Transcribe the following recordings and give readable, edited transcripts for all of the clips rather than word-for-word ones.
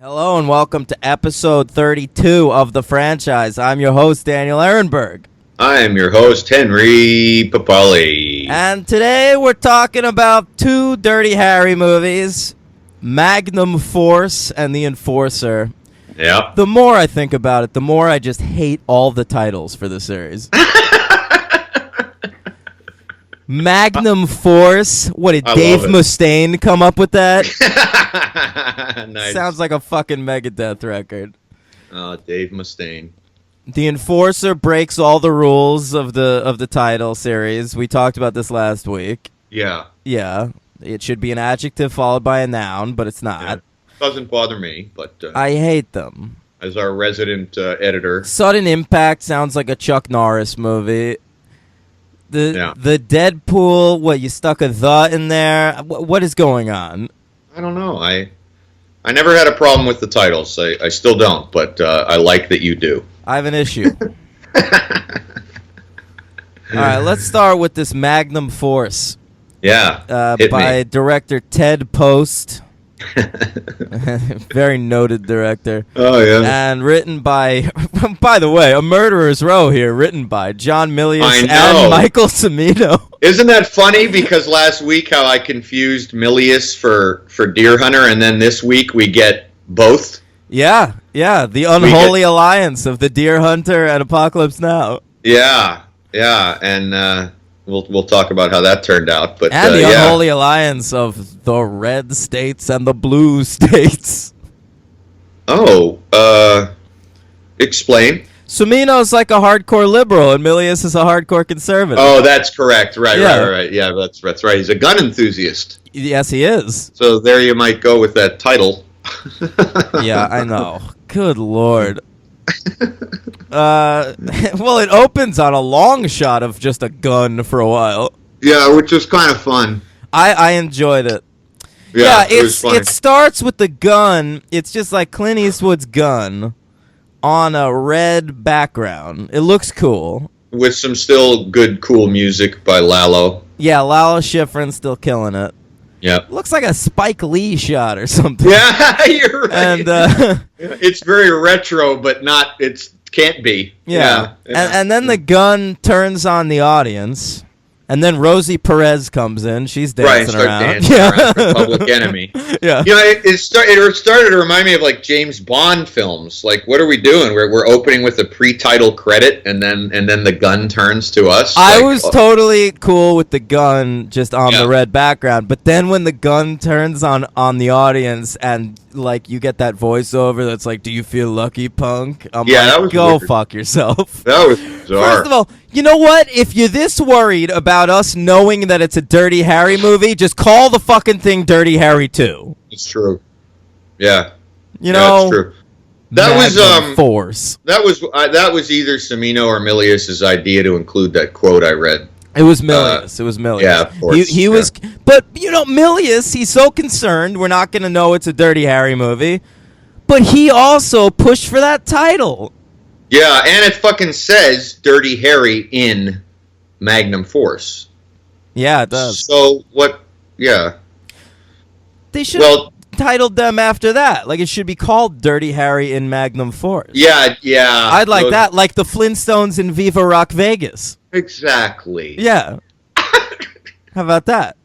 Hello and welcome to episode 32 of the franchise. I'm your host, Daniel Ehrenberg. I am your host, Henry Papali. And today we're talking about two Dirty Harry movies, Magnum Force and The Enforcer. Yep. The more I think about it, the more I just hate all the titles for the series. Magnum Force? What, did Dave Mustaine come up with that? Nice. Sounds like a fucking Megadeth record. Dave Mustaine. The Enforcer breaks all the rules of the title series. We talked about this last week. Yeah. Yeah. It should be an adjective followed by a noun, but it's not. Yeah. Doesn't bother me, but... I hate them. As our resident editor... Sudden Impact sounds like a Chuck Norris movie. The Deadpool, what, you stuck a "the" in there? What is going on? I don't know. I never had a problem with the titles. I still don't, but I like that you do. I have an issue. All right, let's start with this Magnum Force. Yeah, by director Ted Post. Very noted director. Oh, yeah. And written by, by the way, A Murderer's Row here, written by John Milius and Michael Cimino. Isn't that funny? Because last week how I confused Milius for Deer Hunter, and then this week we get both? Yeah, the unholy alliance of the Deer Hunter and Apocalypse Now. Yeah, and we'll talk about how that turned out. But and the unholy alliance of the red states and the blue states. Oh, explain. Cimino's like a hardcore liberal, and Milius is a hardcore conservative. Oh, that's correct. Right. Yeah, that's right. He's a gun enthusiast. Yes, he is. So there you might go with that title. Yeah, I know. Good Lord. Well, it opens on a long shot of just a gun for a while. Yeah, which was kind of fun. I enjoyed it. Yeah, it starts with the gun. It's just like Clint Eastwood's gun on a red background. It looks cool. With some still good, cool music by Lalo. Yeah, Lalo Schifrin's still killing it. Yeah. Looks like a Spike Lee shot or something. Yeah, you're right. And it's very retro, but not. It can't be. Yeah. And then the gun turns on the audience, and then Rosie Perez comes in. She's dancing around. Dancing around for Public Enemy. Yeah. You know, it started to remind me of like James Bond films. Like, what are we doing? We're opening with a pre-title credit, and then the gun turns to us. I was totally cool with the gun just on the red background, but then when the gun turns on the audience and like you get that voiceover that's like, "Do you feel lucky, punk?" I'm like, that was go weird. Fuck yourself. That was bizarre. First of all, you know what? If you're this worried about us knowing that it's a Dirty Harry movie, just call the fucking thing Dirty Harry 2. It's true. Yeah. You know, it's true. That Magnum Force. That was either Cimino or Milius's idea to include that quote I read. It was Milius. It was Milius. Yeah, of course. He was, but you know, Milius. He's so concerned we're not going to know it's a Dirty Harry movie, but he also pushed for that title. Yeah, and it fucking says Dirty Harry in Magnum Force. Yeah, it does. So what? Yeah. They should have titled them after that. Like, it should be called Dirty Harry in Magnum Force. Yeah. I'd like that. Like the Flintstones in Viva Rock Vegas. Exactly. Yeah. How about that?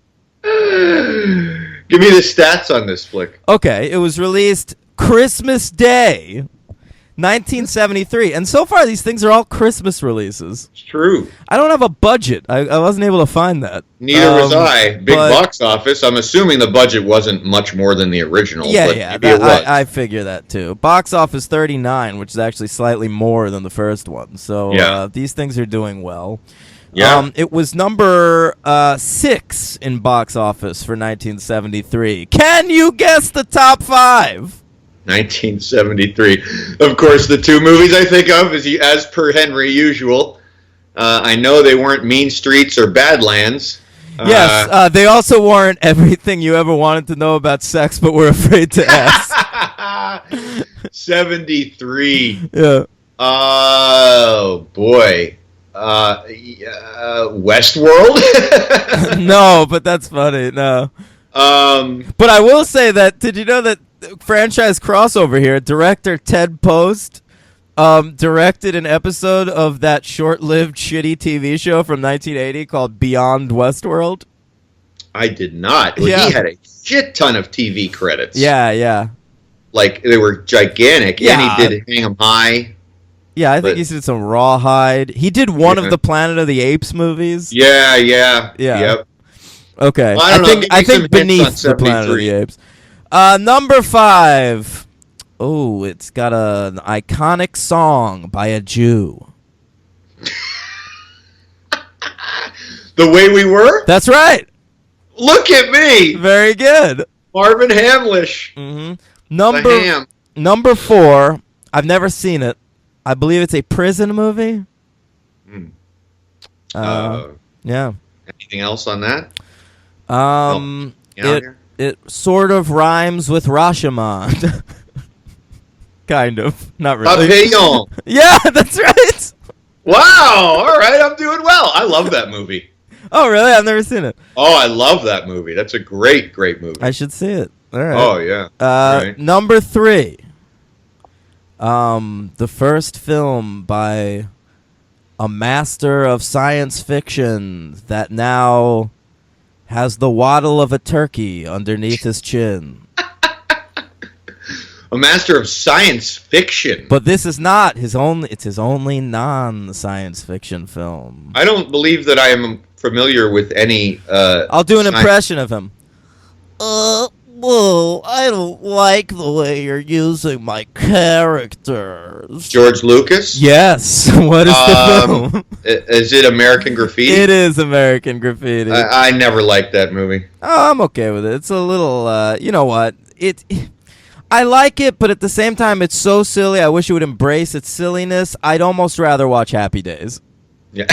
Give me the stats on this flick. Okay, it was released Christmas Day, 1973. And so far, these things are all Christmas releases. It's true. I don't have a budget. I wasn't able to find that. Neither was I. Big box office. I'm assuming the budget wasn't much more than the original. Yeah. I figure that too. Box office 39, which is actually slightly more than the first one. So these things are doing well. Yeah. It was number 6 in box office for 1973. Can you guess the top 5? 1973. Of course, the two movies I think of, as per Henry usual. I know they weren't Mean Streets or Badlands. Yes, they also weren't Everything You Ever Wanted to Know About Sex But Were Afraid to Ask. 73. Yeah. Oh, boy. Westworld? No, but that's funny. No. But I will say that, did you know that franchise crossover here. Director Ted Post directed an episode of that short-lived shitty TV show from 1980 called Beyond Westworld. I did not. Well, Yeah. He had a shit ton of TV credits. Yeah. Like, they were gigantic. Yeah. And he did Hang 'em High. Yeah, I think he did some Rawhide. He did one of Yeah. the Planet of the Apes movies. Yeah. Yep. Okay. Well, I don't know. Give me I some think hints beneath on the Planet of the 73. Apes. Number 5. Oh, it's got an iconic song by a Jew. The Way We Were? That's right. Look at me! Very good. Marvin Hamlish. Mm-hmm. The Ham. Number 4. I've never seen it. I believe it's a prison movie. Yeah. Anything else on that? It sort of rhymes with Rashomon. Kind of. Not really. Papillon. Yeah, that's right. Wow! All right, I'm doing well. I love that movie. Oh, really? I've never seen it. Oh, I love that movie. That's a great movie. I should see it. All right. Oh, yeah. Right. Number 3. The first film by a master of science fiction that now has the waddle of a turkey underneath his chin. A master of science fiction. But this is not his only. It's his only non-science fiction film. I don't believe that I am familiar with any. I'll do an impression of him. Well, I don't like the way you're using my characters. George Lucas? Yes. What is the film? Is it American Graffiti? It is American Graffiti. I never liked that movie. Oh, I'm okay with it. It's a little, you know what? I like it, but at the same time, it's so silly. I wish it would embrace its silliness. I'd almost rather watch Happy Days. Yeah.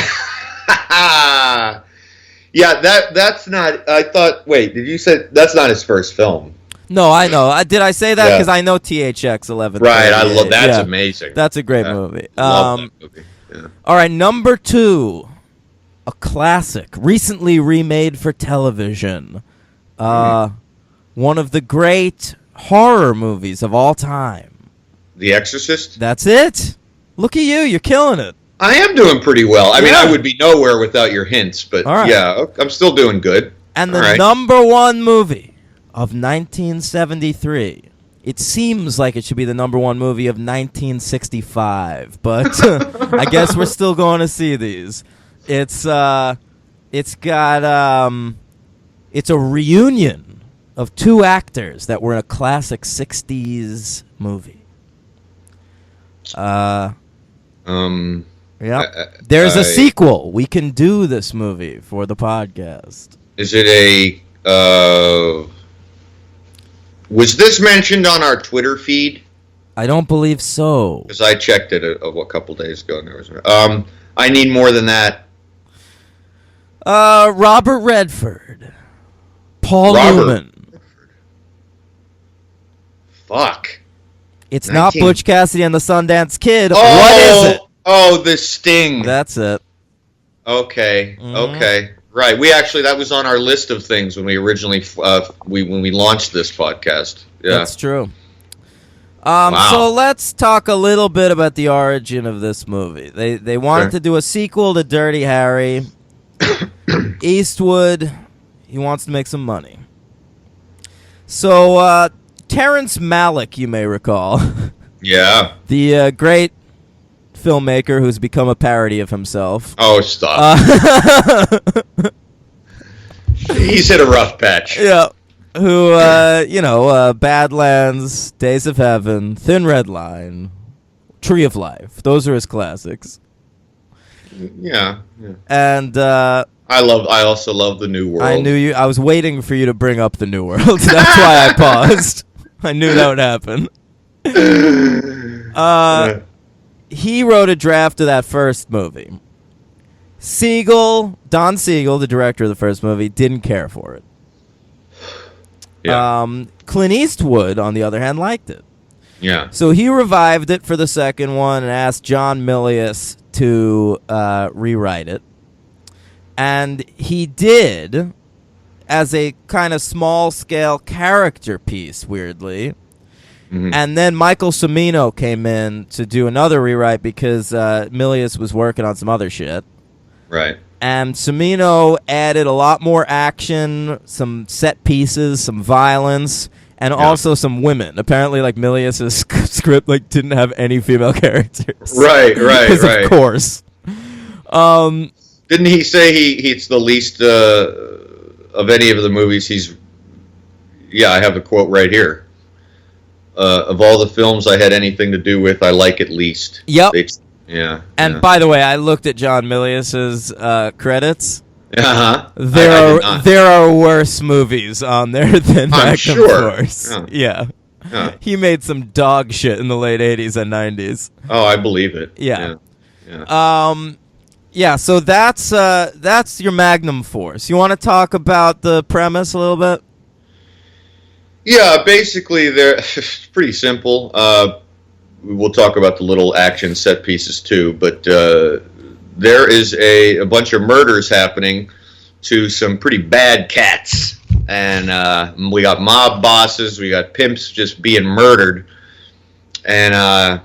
Yeah, that's not. I thought. Wait, did you say that's not his first film? No, I know. Did I say that? Because I know THX 11. Right, I love that's amazing. That's a great movie. Love that movie. Yeah. All right, number 2, a classic, recently remade for television. One of the great horror movies of all time. The Exorcist? That's it. Look at you. You're killing it. I am doing pretty well. I mean, Yeah. I would be nowhere without your hints, but All right. yeah, I'm still doing good. And the All right. number 1 movie of 1973. It seems like it should be the number 1 movie of 1965, but I guess we're still going to see these. It's got it's a reunion of 2 actors that were in a classic 60s movie. Yeah. There's a sequel. We can do this movie for the podcast. Is it a? Was this mentioned on our Twitter feed? I don't believe so. Because I checked it a couple days ago, and there was. I need more than that. Robert Redford, Paul Newman. Fuck. It's not Butch Cassidy and the Sundance Kid. Oh, what is it? Oh, The Sting. That's it. Okay. Okay. Right. That was on our list of things when we originally when we launched this podcast. Yeah. That's true. Wow. So let's talk a little bit about the origin of this movie. They wanted to do a sequel to Dirty Harry. Eastwood, he wants to make some money. So Terrence Malick, you may recall. Yeah. The great filmmaker who's become a parody of himself. Oh, stop. He's hit a rough patch. Yeah. Who, Badlands, Days of Heaven, Thin Red Line, Tree of Life. Those are his classics. Yeah. And I also love The New World. I was waiting for you to bring up The New World. That's why I paused. I knew that would happen. He wrote a draft of that first movie. Don Siegel, the director of the first movie, didn't care for it. Yeah. Clint Eastwood, on the other hand, liked it. Yeah. So he revived it for the second one and asked John Milius to rewrite it. And he did, as a kind of small-scale character piece, weirdly. And then Michael Cimino came in to do another rewrite because Milius was working on some other shit. Right. And Cimino added a lot more action, some set pieces, some violence, and also some women. Apparently, like, Milius' script didn't have any female characters. Right. Of course. Didn't he say it's the least of any of the movies he's... Yeah, I have a quote right here. Of all the films I had anything to do with, I like it least. Yep. And by the way, I looked at John Milius's credits. There are worse movies on there than Magnum Force. Yeah. He made some dog shit in the late 80s and 90s. Oh, I believe it. Yeah. So that's your Magnum Force. You want to talk about the premise a little bit? Yeah, basically, it's pretty simple. We'll talk about the little action set pieces too, but there is a bunch of murders happening to some pretty bad cats, and we got mob bosses, we got pimps just being murdered, and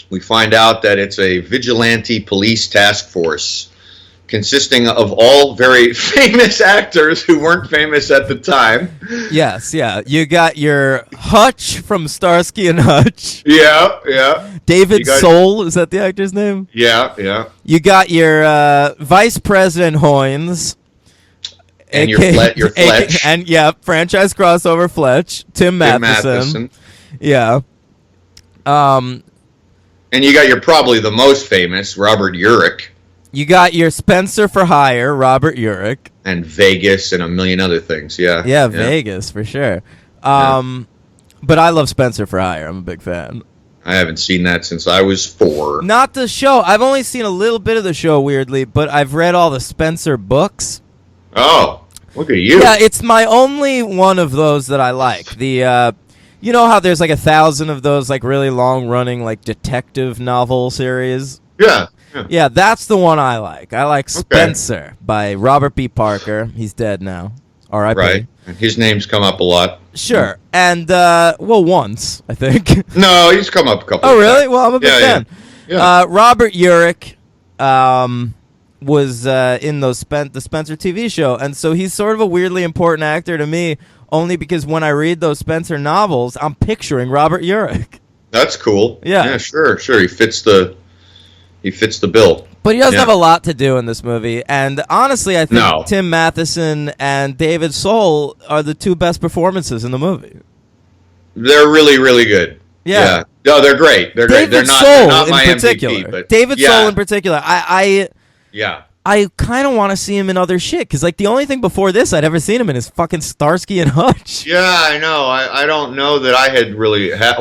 we find out that it's a vigilante police task force consisting of all very famous actors who weren't famous at the time. Yes, yeah. You got your Hutch from Starsky and Hutch. Yeah. David Soul, is that the actor's name? Yeah. You got your Vice President Hoynes. And your Fletch. And, franchise crossover Fletch. Tim Matheson. Yeah. And you got probably the most famous, Robert Urich. You got your Spencer for Hire, Robert Urich. And Vegas and a million other things, Yeah, Vegas, for sure. But I love Spencer for Hire. I'm a big fan. I haven't seen that since I was 4. Not the show. I've only seen a little bit of the show, weirdly, but I've read all the Spencer books. Oh, look at you. Yeah, it's my only one of those that I like. The, you know how there's 1,000 of those, really long-running, detective novel series? Yeah, that's the one I like. I like Spencer by Robert B. Parker. He's dead now. R.I.P. Right. His name's come up a lot. Sure. And, once, I think. No, he's come up a couple Oh, of really? times. Well, I'm a big fan. Yeah. Robert Urich was in the Spencer TV show, and so he's sort of a weirdly important actor to me, only because when I read those Spencer novels, I'm picturing Robert Urich. That's cool. Yeah, sure. He fits the bill. But he doesn't have a lot to do in this movie, and honestly, I think Tim Matheson and David Soul are the two best performances in the movie. They're really, really good. Yeah. No, they're great. They're great. They're not my MVP, but David Soul in particular. I I kind of want to see him in other shit, because the only thing before this I'd ever seen him in is fucking Starsky and Hutch. Yeah, I know. I don't know that I had really have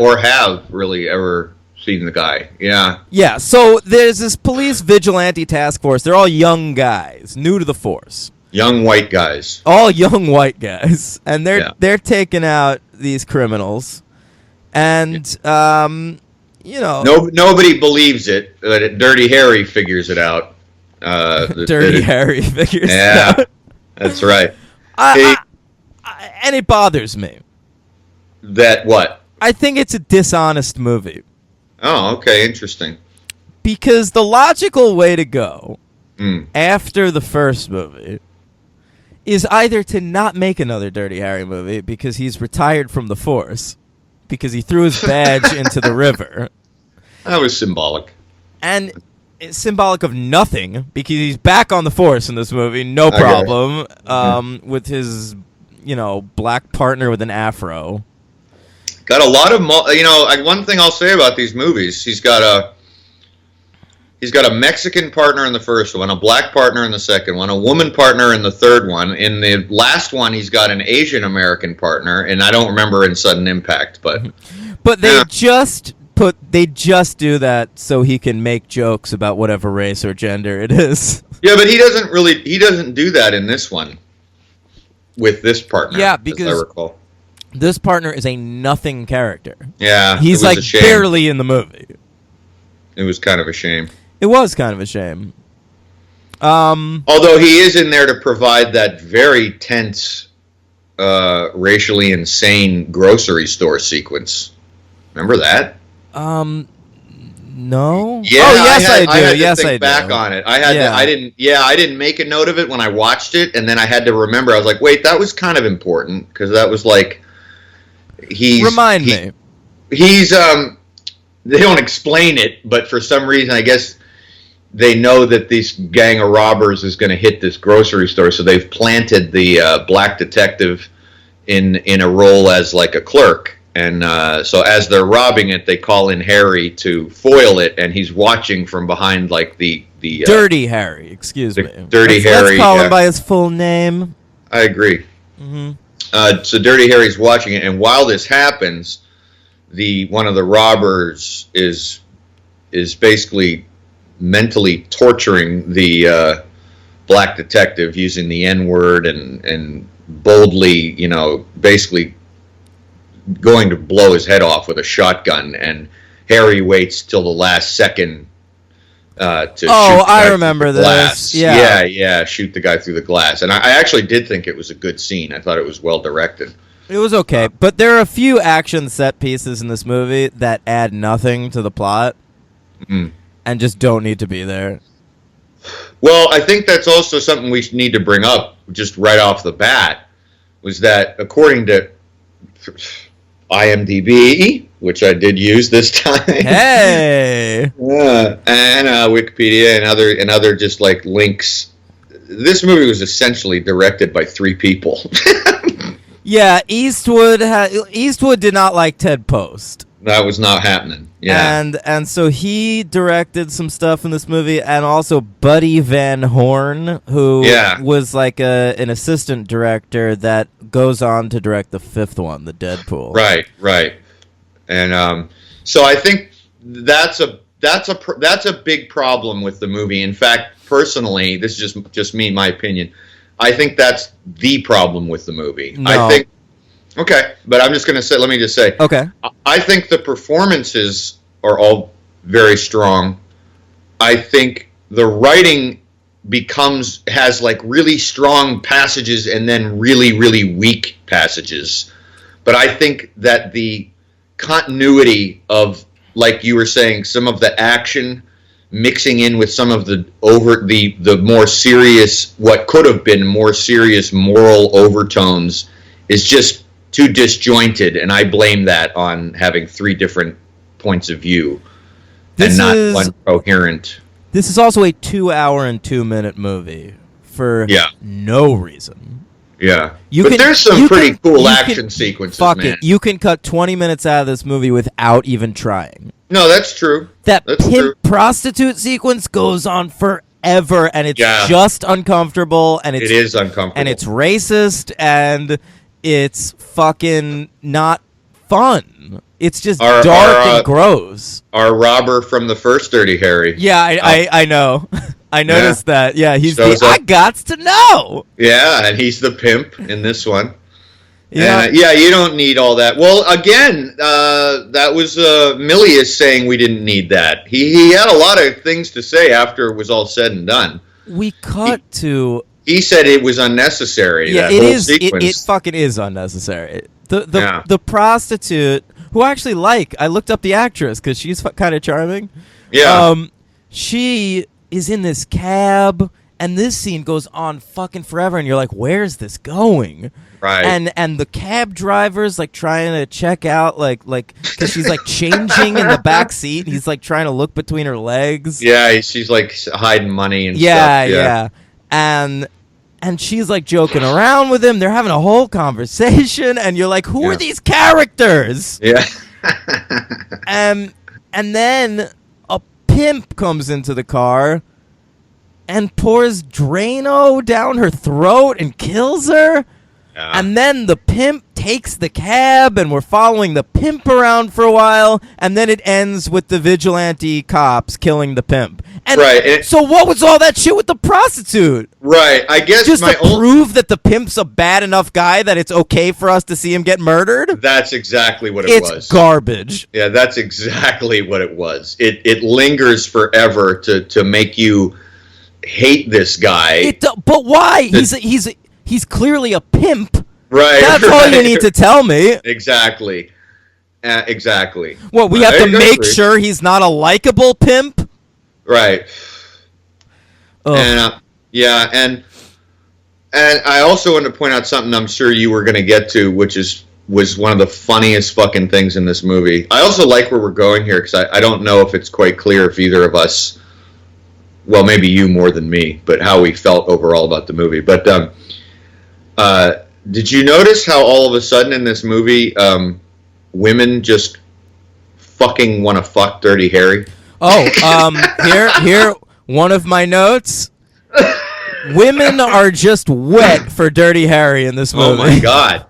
really ever seen the guy. Yeah, so there's this police vigilante task force. They're all young guys, new to the force. Young white guys. All young white guys. And they're taking out these criminals. And, nobody believes it, but Dirty Harry figures it out. Harry figures it out. Yeah, that's right. And it bothers me. That what? I think it's a dishonest movie. Oh, okay, interesting. Because the logical way to go after the first movie is either to not make another Dirty Harry movie because he's retired from the force, because he threw his badge into the river. That was symbolic. And it's symbolic of nothing, because he's back on the force in this movie, no problem, with his, black partner with an afro. Got a lot of, one thing I'll say about these movies, he's got a Mexican partner in the first one, a black partner in the second one, a woman partner in the third one. In the last one, he's got an Asian American partner, and I don't remember in Sudden Impact, but they just do that so he can make jokes about whatever race or gender it is. Yeah, but he doesn't do that in this one with this partner. Yeah, because as I recall. This partner is a nothing character. Yeah, he's barely in the movie. It was kind of a shame. It was kind of a shame. Although he is in there to provide that very tense, racially insane grocery store sequence. Remember that? No. Yeah, oh yes, I do. I had to yes, think I do. back on it. I had to, I didn't. Yeah, I didn't make a note of it when I watched it, and then I had to remember. I was like, wait, that was kind of important because that was like Remind me. He's They don't explain it, but for some reason, I guess they know that this gang of robbers is going to hit this grocery store, so they've planted the black detective in a role as like a clerk. And so as they're robbing it, they call in Harry to foil it, and he's watching from behind like the Dirty Harry. Excuse me. Dirty Harry. Let's call him by his full name. I agree. Mm-hmm. So Dirty Harry's watching it, and while this happens, one of the robbers is basically mentally torturing the black detective using the N-word and boldly, basically going to blow his head off with a shotgun, and Harry waits till the last second to shoot the guy remember through the glass. this. Yeah, shoot the guy through the glass. And I actually did think it was a good scene. I thought it was well directed. It was okay, but there are a few action set pieces in this movie that add nothing to the plot and just don't need to be there. Well, I think that's also something we need to bring up just right off the bat, was that according to IMDb, which I did use this time. Hey! And Wikipedia and other just like links. This movie was essentially directed by 3 people. Yeah, Eastwood did not like Ted Post. That was not happening. Yeah. And so he directed some stuff in this movie, and also Buddy Van Horn, who was like an assistant director that goes on to direct the 5th one, the Deadpool. Right. And so I think that's a big problem with the movie. In fact, personally, this is just me, my opinion. I think that's the problem with the movie. No. I think. Okay, but I'm just going to say. Let me just say. Okay. I think the performances are all very strong. I think the writing has like really strong passages and then really, really weak passages. But I think that the continuity of, like you were saying, some of the action mixing in with some of the more serious, what could have been more serious moral overtones, is just too disjointed, and I blame that on having 3 different points of view and not one coherent. This is also a 2-hour and 2-minute movie for no reason. Yeah, there's some pretty cool action sequences, fuck man. it. You can cut 20 minutes out of this movie without even trying. No, that's true. That pimp prostitute sequence goes on forever, and it's just uncomfortable, and it is uncomfortable, and it's racist, and it's fucking not fun. It's just dark and gross. Our robber from the first Dirty Harry. Yeah, I know. I noticed that. Yeah, he's I gots to know. Yeah, and he's the pimp in this one. Yeah, you don't need all that. Well, again, that was Milius saying we didn't need that. He had a lot of things to say after it was all said and done. We cut to... He said it was unnecessary. Yeah, it is. It fucking is unnecessary. The prostitute, who I actually like, I looked up the actress because she's kind of charming. Yeah. She is in this cab, and this scene goes on fucking forever, and you're like, where's this going? Right. And the cab driver's like trying to check out, like because she's like changing in the back seat. And he's like trying to look between her legs. Yeah, she's like hiding money and stuff. Yeah. And she's like joking around with him. They're having a whole conversation, and you're like, who are these characters? Yeah. And then a pimp comes into the car and pours Drano down her throat and kills her. Yeah. And then the pimp takes the cab, and we're following the pimp around for a while, and then it ends with the vigilante cops killing the pimp. And so what was all that shit with the prostitute? Right, I guess just to prove that the pimp's a bad enough guy that it's okay for us to see him get murdered? That's exactly what it was. It's garbage. Yeah, that's exactly what it was. It lingers forever to make you hate this guy. But why? He's clearly a pimp. Right. That's all you need to tell me. Exactly. Exactly. What, we have to make agree. sure he's not a likable pimp? Right. Ugh. And yeah, and I also want to point out something I'm sure you were going to get to, which was one of the funniest fucking things in this movie. I also like where we're going here because I don't know if it's quite clear if either of us, well, maybe you more than me, but how we felt overall about the movie. But did you notice how all of a sudden in this movie, women just fucking want to fuck Dirty Harry? Oh, here, one of my notes. Women are just wet for Dirty Harry in this movie. Oh my god.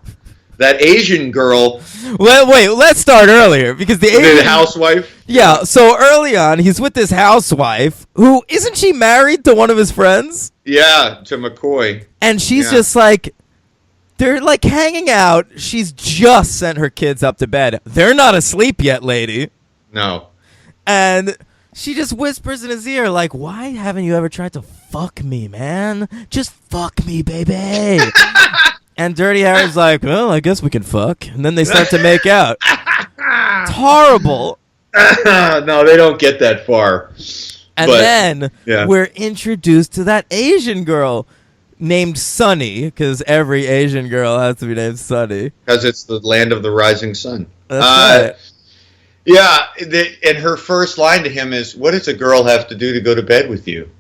That Asian girl. Well, wait, let's start earlier because the housewife. Yeah, so early on, he's with this housewife who isn't she married to one of his friends? Yeah, to McCoy. And she's just like, they're like hanging out. She's just sent her kids up to bed. They're not asleep yet, lady. No. And she just whispers in his ear, like, why haven't you ever tried to fuck me, man? Just fuck me, baby. And Dirty Harry's like, well, I guess we can fuck. And then they start to make out. It's horrible. No, they don't get that far. And then we're introduced to that Asian girl named Sunny, because every Asian girl has to be named Sunny. Because it's the land of the rising sun. That's right. Yeah, and her first line to him is, what does a girl have to do to go to bed with you?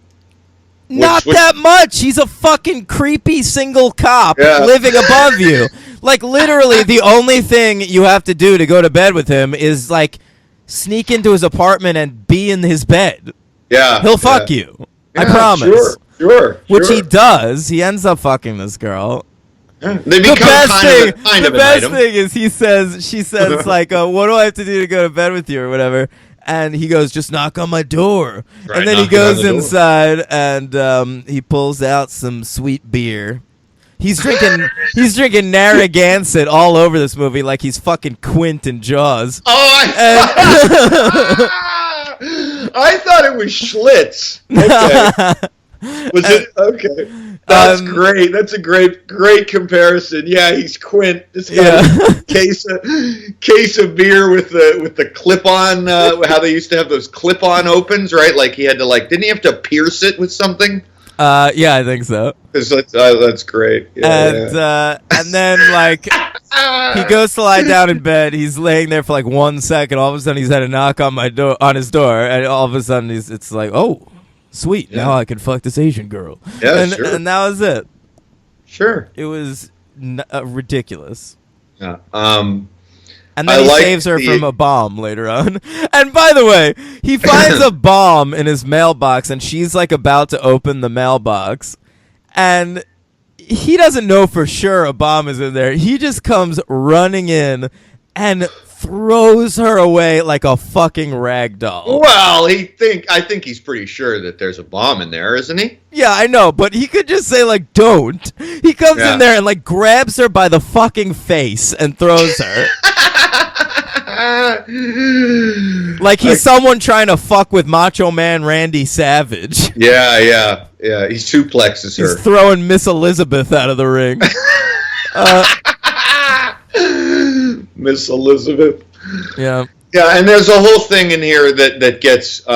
Not that much. He's a fucking creepy single cop living above you. Like, literally, the only thing you have to do to go to bed with him is, like, sneak into his apartment and be in his bed. Yeah. He'll fuck you. I promise. Sure. Which he does. He ends up fucking this girl. They become the best thing is she says, like, what do I have to do to go to bed with you or whatever? And he goes, just knock on my door. Right, and then he goes inside and he pulls out some sweet beer. He's drinking Narragansett all over this movie like he's fucking Quint in Jaws. Oh, I thought it was Schlitz. Okay. Was it? Okay. That's great. That's a great comparison. Yeah, he's Quint. This guy case of beer with the clip-on, how they used to have those clip-on opens, right? Like he had to didn't he have to pierce it with something? Yeah, I think so. That's great. Yeah, and then he goes to lie down in bed. He's laying there for 1 second. All of a sudden, he's had a knock on his door, and all of a sudden, it's like, oh, sweet. Yeah. Now I can fuck this Asian girl. Yeah, sure. And that was it. Sure. It was ridiculous. Yeah. And then he saves her from a bomb later on. And by the way, he finds a bomb in his mailbox, and she's about to open the mailbox. And he doesn't know for sure a bomb is in there. He just comes running in and throws her away like a fucking rag doll. Well, I think he's pretty sure that there's a bomb in there, isn't he? Yeah, I know, but he could just say don't. He comes in there and grabs her by the fucking face and throws her. Like he's someone trying to fuck with Macho Man Randy Savage. Yeah. He suplexes her. He's throwing Miss Elizabeth out of the ring. Miss Elizabeth. Yeah. Yeah, and there's a whole thing in here that gets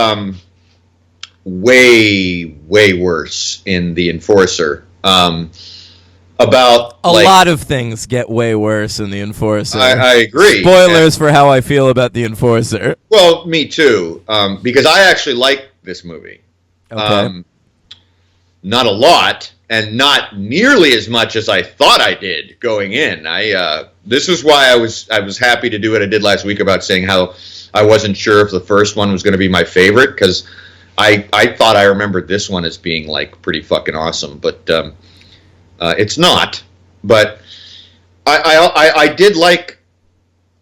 way worse in The Enforcer. About a lot of things get way worse in The Enforcer. I agree. Spoilers for how I feel about The Enforcer. Well, me too. Because I actually like this movie. Okay. Not a lot, and not nearly as much as I thought I did going in. This is why I was happy to do what I did last week about saying how I wasn't sure if the first one was going to be my favorite, because I thought I remembered this one as being pretty fucking awesome, but it's not. But I did like.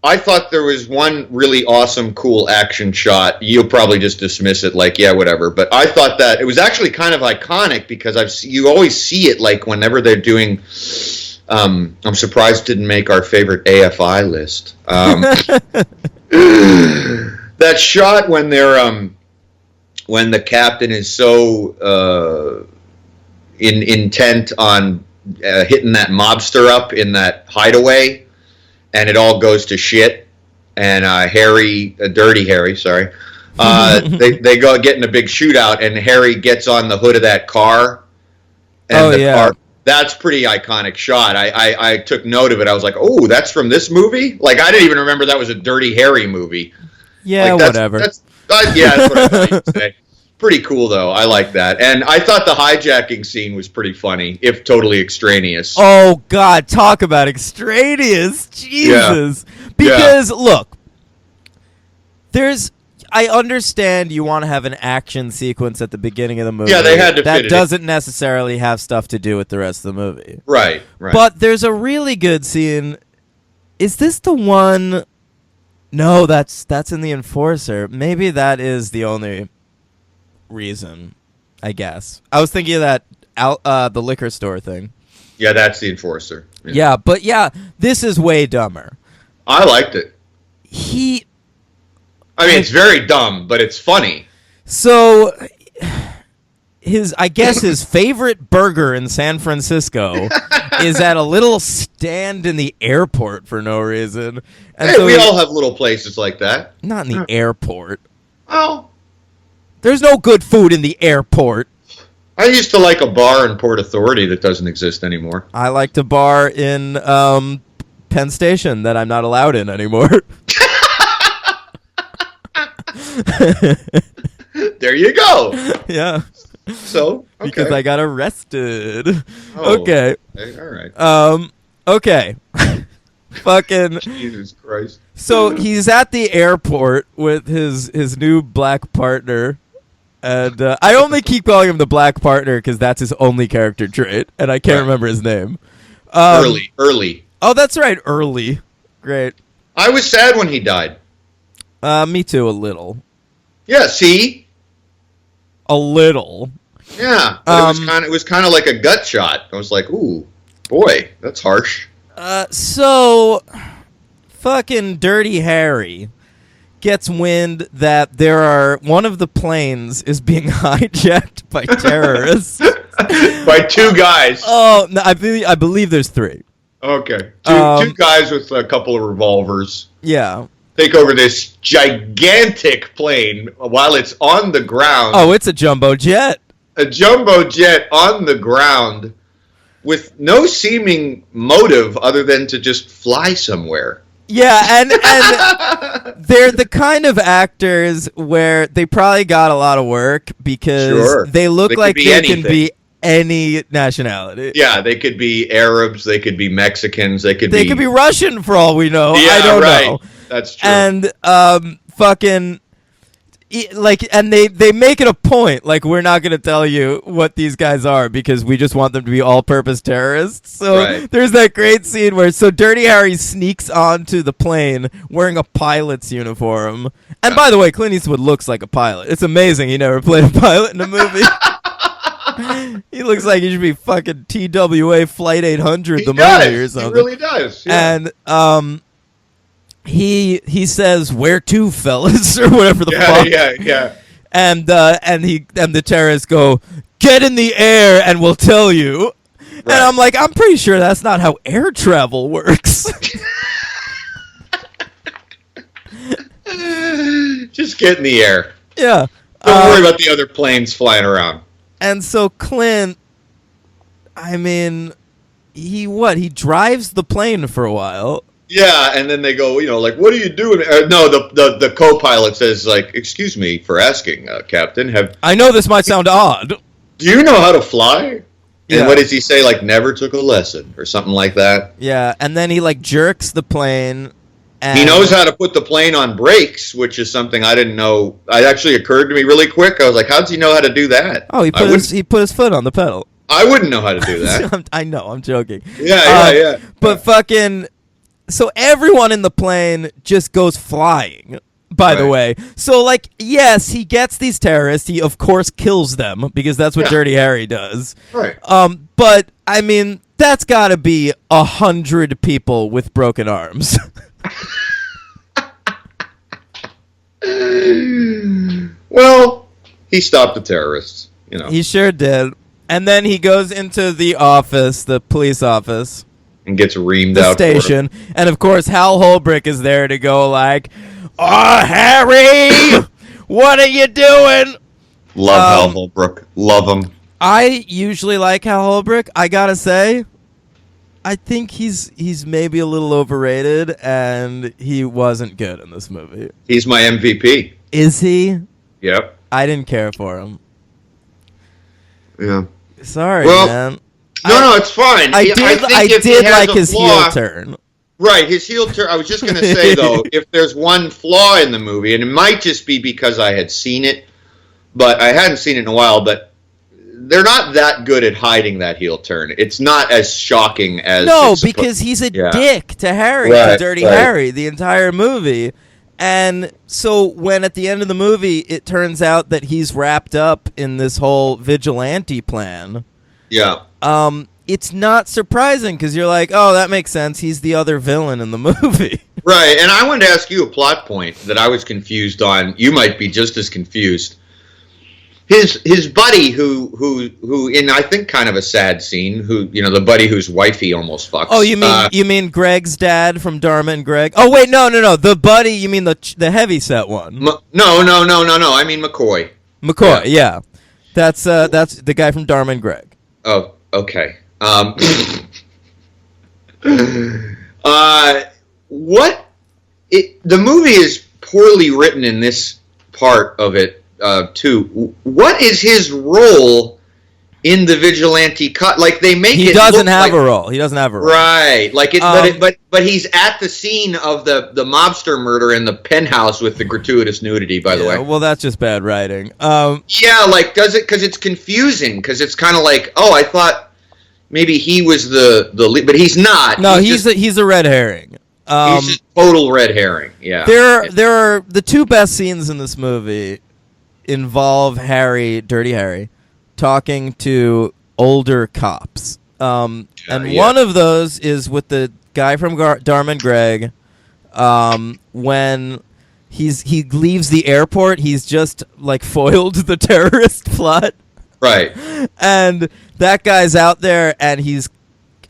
I thought there was one really awesome, cool action shot. You'll probably just dismiss it yeah, whatever. But I thought that it was actually kind of iconic because you always see it whenever they're doing. I'm surprised it didn't make our favorite AFI list. That shot when they're when the captain is so intent on hitting that mobster up in that hideaway. And it all goes to shit, and Dirty Harry, sorry. They go get in a big shootout, and Harry gets on the hood of that car. And car, that's pretty iconic shot. I took note of it. I was like, oh, that's from this movie? Like, I didn't even remember that was a Dirty Harry movie. Yeah, like, whatever. That's what I thought you'd say. Pretty cool, though. I like that. And I thought the hijacking scene was pretty funny, if totally extraneous. Oh, God, talk about extraneous. Jesus. Yeah. Because, look, I understand you want to have an action sequence at the beginning of the movie. Yeah, they had to fit it in. That doesn't necessarily have stuff to do with the rest of the movie. Right. But there's a really good scene. Is this the one? No, that's in The Enforcer. Maybe that is the only reason, I guess. I was thinking of that the liquor store thing. Yeah, that's The Enforcer. Yeah, but this is way dumber. I liked it. It's very dumb, but it's funny. So, his favorite burger in San Francisco is at a little stand in the airport for no reason. And so we all have little places like that. Not in the airport. Oh. There's no good food in the airport. I used to like a bar in Port Authority that doesn't exist anymore. I liked a bar in Penn Station that I'm not allowed in anymore. There you go. Yeah. So, okay. Because I got arrested. Oh, okay. All right. Okay. Fucking Jesus Christ. So he's at the airport with his new black partner. And I only keep calling him the black partner because that's his only character trait, and I can't remember his name. Early. Oh, that's right, Early. Great. I was sad when he died. Me too, a little. Yeah, see? A little. Yeah, but it was kind of like a gut shot. I was like, ooh, boy, that's harsh. So, fucking Dirty Harry gets wind that one of the planes is being hijacked by terrorists. By two guys. Oh, no, I believe there's three. Okay. Two guys with a couple of revolvers. Yeah. Take over this gigantic plane while it's on the ground. Oh, it's a jumbo jet. A jumbo jet on the ground with no seeming motive other than to just fly somewhere. Yeah, and they're the kind of actors where they probably got a lot of work because they look like they can be any nationality. Yeah, they could be Arabs, they could be Mexicans, they could be Russian for all we know. Yeah, I don't know. That's true. And fucking and they make it a point like we're not going to tell you what these guys are because we just want them to be all-purpose terrorists. So there's that great scene where Dirty Harry sneaks onto the plane wearing a pilot's uniform. And by the way, Clint Eastwood looks like a pilot. It's amazing he never played a pilot in a movie. He looks like he should be fucking TWA Flight 800 movie or something. He really does. Yeah. And he says, "Where to, fellas?" or whatever the fuck. Yeah. And the terrorists go, "Get in the air and we'll tell you." Right. And I'm like, I'm pretty sure that's not how air travel works. Just get in the air. Yeah. Don't worry about the other planes flying around. And so Clint, he drives the plane for a while. Yeah, and then they go, like, what are you doing? No, the co-pilot says, like, excuse me for asking, Captain. I know this might sound odd. Do you know how to fly? And what does he say? Like, never took a lesson or something like that? Yeah, and then he, jerks the plane. And he knows how to put the plane on brakes, which is something I didn't know. It actually occurred to me really quick. I was like, how does he know how to do that? Oh, he put his foot on the pedal. I wouldn't know how to do that. I know, I'm joking. Yeah. But fucking... So everyone in the plane just goes flying, by the way. So, yes, he gets these terrorists. He, of course, kills them because that's what Dirty Harry does. Right. But, that's got to be 100 people with broken arms. Well, he stopped the terrorists, He sure did. And then he goes into the office, the police office. and gets reamed the out station. And of course, Hal Holbrook is there to go like, "Oh, Harry, what are you doing?" Love Hal Holbrook. Love him. I usually like Hal Holbrook. I gotta say, I think he's maybe a little overrated, and he wasn't good in this movie. He's my MVP. Is he? Yep. I didn't care for him. Yeah. Sorry, well, man. No, it's fine. I did like his heel turn. Right, his heel turn. I was just going to say, though, if there's one flaw in the movie, and it might just be because I had seen it, but I hadn't seen it in a while, but they're not that good at hiding that heel turn. It's not as shocking as... No, because he's a dick to Harry, to Dirty Harry, the entire movie. And so when at the end of the movie, it turns out that he's wrapped up in this whole vigilante plan... Yeah. It's not surprising because you're like, oh, that makes sense. He's the other villain in the movie. Right, and I wanted to ask you a plot point that I was confused on. You might be just as confused. His buddy, who in I think kind of a sad scene, the buddy whose wife he almost fucks. Oh, you mean Greg's dad from Dharma and Greg? Oh wait, no. The buddy, you mean the heavyset one? No. I mean McCoy. McCoy, yeah. That's the guy from Dharma and Greg. Oh, okay. The movie is poorly written in this part of it too. What is his role in the vigilante cut? Like they make he it doesn't look have like, a role. He doesn't have a role. Right. Like it, but he's at the scene of the mobster murder in the penthouse with the gratuitous nudity. By the way. Well, that's just bad writing. Yeah, like does it because it's confusing because it's kind of like I thought. Maybe he was the lead, but he's not. No, he's a red herring. He's just total red herring. Yeah. There are the two best scenes in this movie involve Dirty Harry, talking to older cops. One of those is with the guy from Dharma and Greg. When he leaves the airport, he's just like foiled the terrorist plot. Right. And that guy's out there, and he's,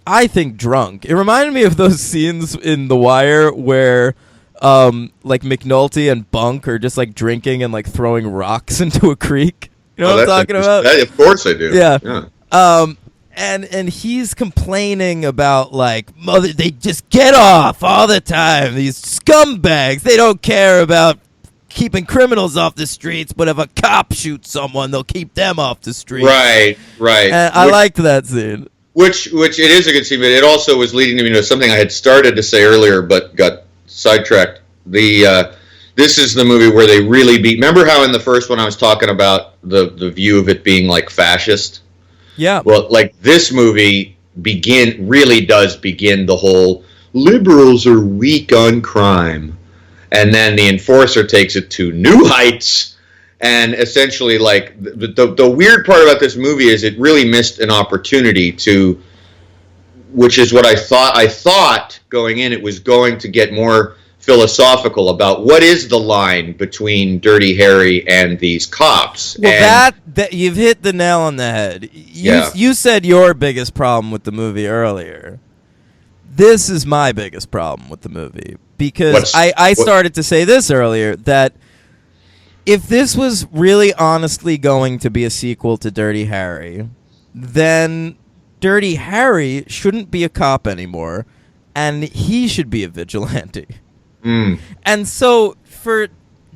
I think, drunk. It reminded me of those scenes in The Wire where, like, McNulty and Bunk are just, like, drinking and, like, throwing rocks into a creek. You know what I'm talking about? Of course I do. Yeah. And he's complaining about, like, mother, they just get off all the time. These scumbags, they don't care about keeping criminals off the streets, but if a cop shoots someone, they'll keep them off the street. Right. And I liked that scene. Which it is a good scene, but it also was leading me to something I had started to say earlier, but got sidetracked. This is the movie where they really beat. Remember how in the first one I was talking about the view of it being like fascist? Yeah. Well, like this movie really does begin the whole liberals are weak on crime. And then the enforcer takes it to new heights, and essentially, like the weird part about this movie is it really missed an opportunity to, which is what I thought going in, it was going to get more philosophical about what is the line between Dirty Harry and these cops. Well, that you've hit the nail on the head. You said your biggest problem with the movie earlier. This is my biggest problem with the movie. Because I started to say this earlier, that if this was really honestly going to be a sequel to Dirty Harry, then Dirty Harry shouldn't be a cop anymore, and he should be a vigilante. Mm. And so for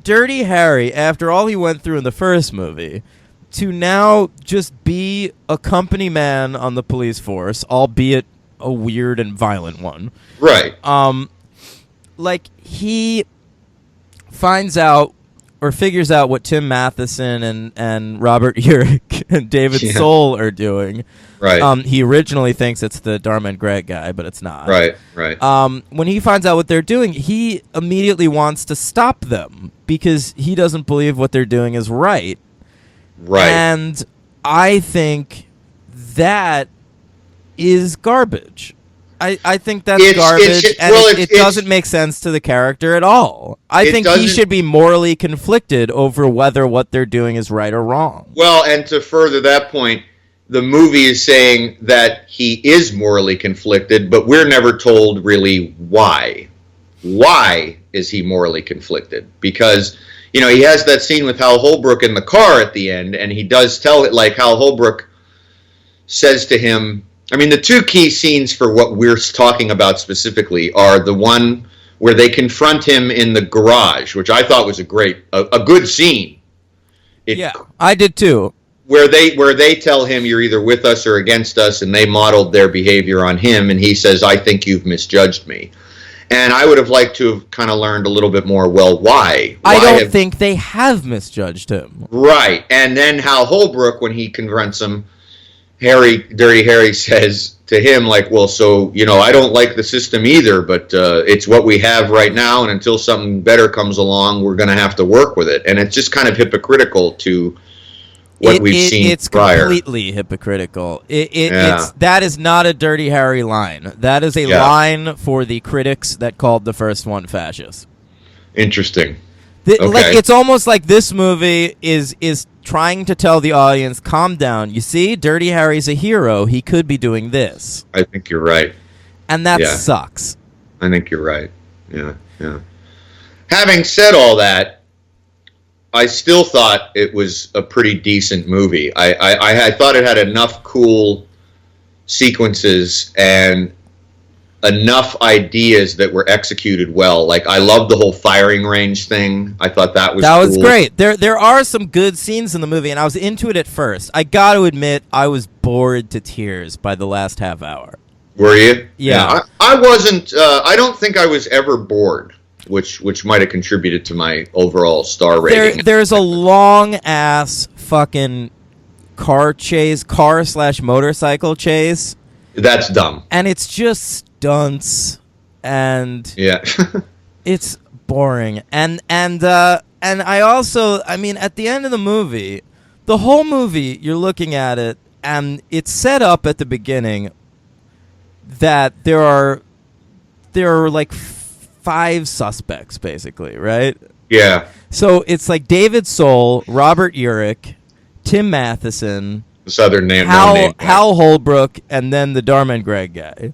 Dirty Harry, after all he went through in the first movie, to now just be a company man on the police force, albeit a weird and violent one. Right. Like, he finds out or figures out what Tim Matheson and Robert Urich and David Soul are doing. Right. He originally thinks it's the Dharma and Greg guy, but it's not. Right. When he finds out what they're doing, he immediately wants to stop them because he doesn't believe what they're doing is right. Right. And I think that is garbage. I think that's garbage, and it doesn't make sense to the character at all. I think he should be morally conflicted over whether what they're doing is right or wrong. Well, and to further that point, the movie is saying that he is morally conflicted, but we're never told really why. Why is he morally conflicted? Because, you know, he has that scene with Hal Holbrook in the car at the end, and he does tell it, like Hal Holbrook says to him, I mean, the two key scenes for what we're talking about specifically are the one where they confront him in the garage, which I thought was a good scene. Yeah, I did too. Where they tell him you're either with us or against us, and they modeled their behavior on him, and he says, I think you've misjudged me. And I would have liked to have kind of learned a little bit more, well, why? I don't think they have misjudged him. Right. And then Hal Holbrook, when he confronts him, Dirty Harry says to him, like, well, so, you know, I don't like the system either, but it's what we have right now, and until something better comes along, we're going to have to work with it. And it's just kind of hypocritical to what we've seen it's prior. It's completely hypocritical. That is not a Dirty Harry line. That is a line for the critics that called the first one fascist. Interesting. Like, it's almost like this movie is trying to tell the audience, calm down. You see, Dirty Harry's a hero. He could be doing this. I think you're right. And that sucks. I think you're right. Yeah. Having said all that, I still thought it was a pretty decent movie. I thought it had enough cool sequences and enough ideas that were executed well. Like, I loved the whole firing range thing. I thought that was was great. There are some good scenes in the movie, and I was into it at first. I got to admit, I was bored to tears by the last half hour. Were you? Yeah. I wasn't. I don't think I was ever bored, which might have contributed to my overall star rating. There's a long-ass fucking car/motorcycle chase. That's dumb. And it's just stunts, and it's boring. And I also, I mean, at the end of the movie, the whole movie, you're looking at it, and it's set up at the beginning that there are like 5 suspects, basically, right? Yeah. So it's like David Soul, Robert Urich, Tim Matheson, Southern name, Hal Holbrook, and then the Dharma and Greg guy.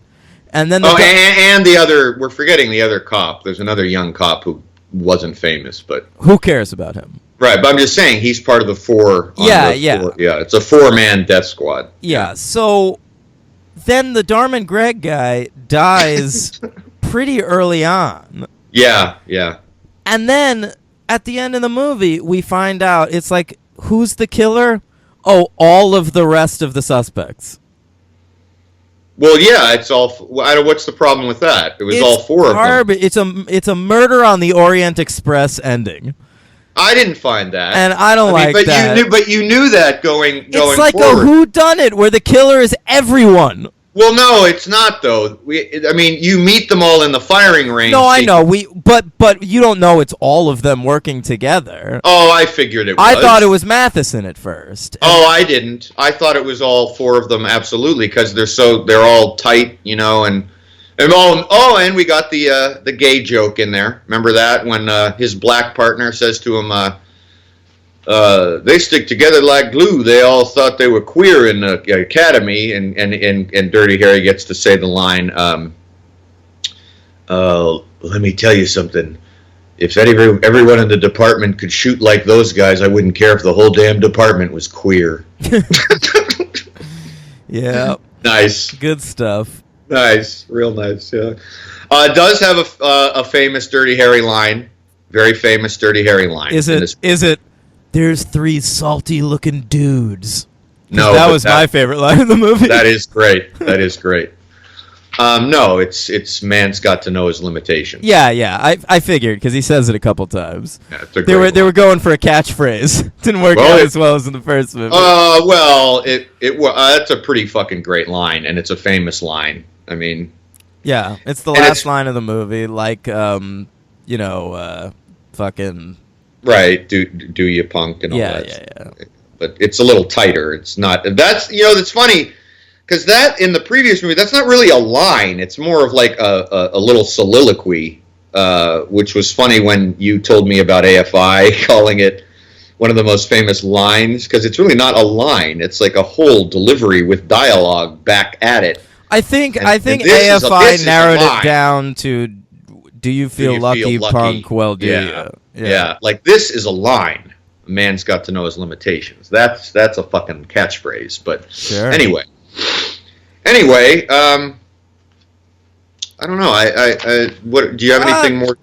And then and the other, we're forgetting the other cop. There's another young cop who wasn't famous, but who cares about him? Right, but I'm just saying he's part of the 4. Yeah. It's a 4-man death squad. Yeah. So then the Dharma and Greg guy dies pretty early on. Yeah. And then at the end of the movie, we find out it's like, who's the killer? Oh, all of the rest of the suspects. Well, yeah, it's all. What's the problem with that? It was all 4 of them. It's a Murder on the Orient Express ending. I didn't find that, and I don't like that. You knew that going. It's like forward. A whodunit where the killer is everyone. Well, no, it's not though. You meet them all in the firing range. No, I know. But you don't know it's all of them working together. Oh, I figured it was. I thought it was Matheson at first. Oh, I didn't. I thought it was all 4 of them, absolutely, because they're all tight, you know, and we got the gay joke in there. Remember that when his black partner says to him, they stick together like glue. They all thought they were queer in the academy, and Dirty Harry gets to say the line, let me tell you something. If everyone in the department could shoot like those guys, I wouldn't care if the whole damn department was queer. Yeah. Nice. Good stuff. Nice. Real nice, yeah. It does have a famous Dirty Harry line. Very famous Dirty Harry line. Is it, there's 3 salty-looking dudes? No. That was my favorite line in the movie. That is great. No, it's man's got to know his limitations. Yeah. I figured, because he says it a couple times. Yeah, they were going for a catchphrase. Didn't work out as well as in the first movie. Well, that's a pretty fucking great line, and it's a famous line. I mean, yeah, it's the last line of the movie, like, fucking. Right, do you punk and all that. Yeah. But it's a little tighter. It's not. That's it's funny. Because that, in the previous movie, that's not really a line. It's more of like a little soliloquy, which was funny when you told me about AFI calling it one of the most famous lines, because it's really not a line. It's like a whole delivery with dialogue back at it. I think AFI narrowed it down to, "Do you feel lucky, punk? Well, do you?" Yeah. Like, this is a line. A man's got to know his limitations. That's a fucking catchphrase. But sure. Anyway, I don't know. What do you have anything more?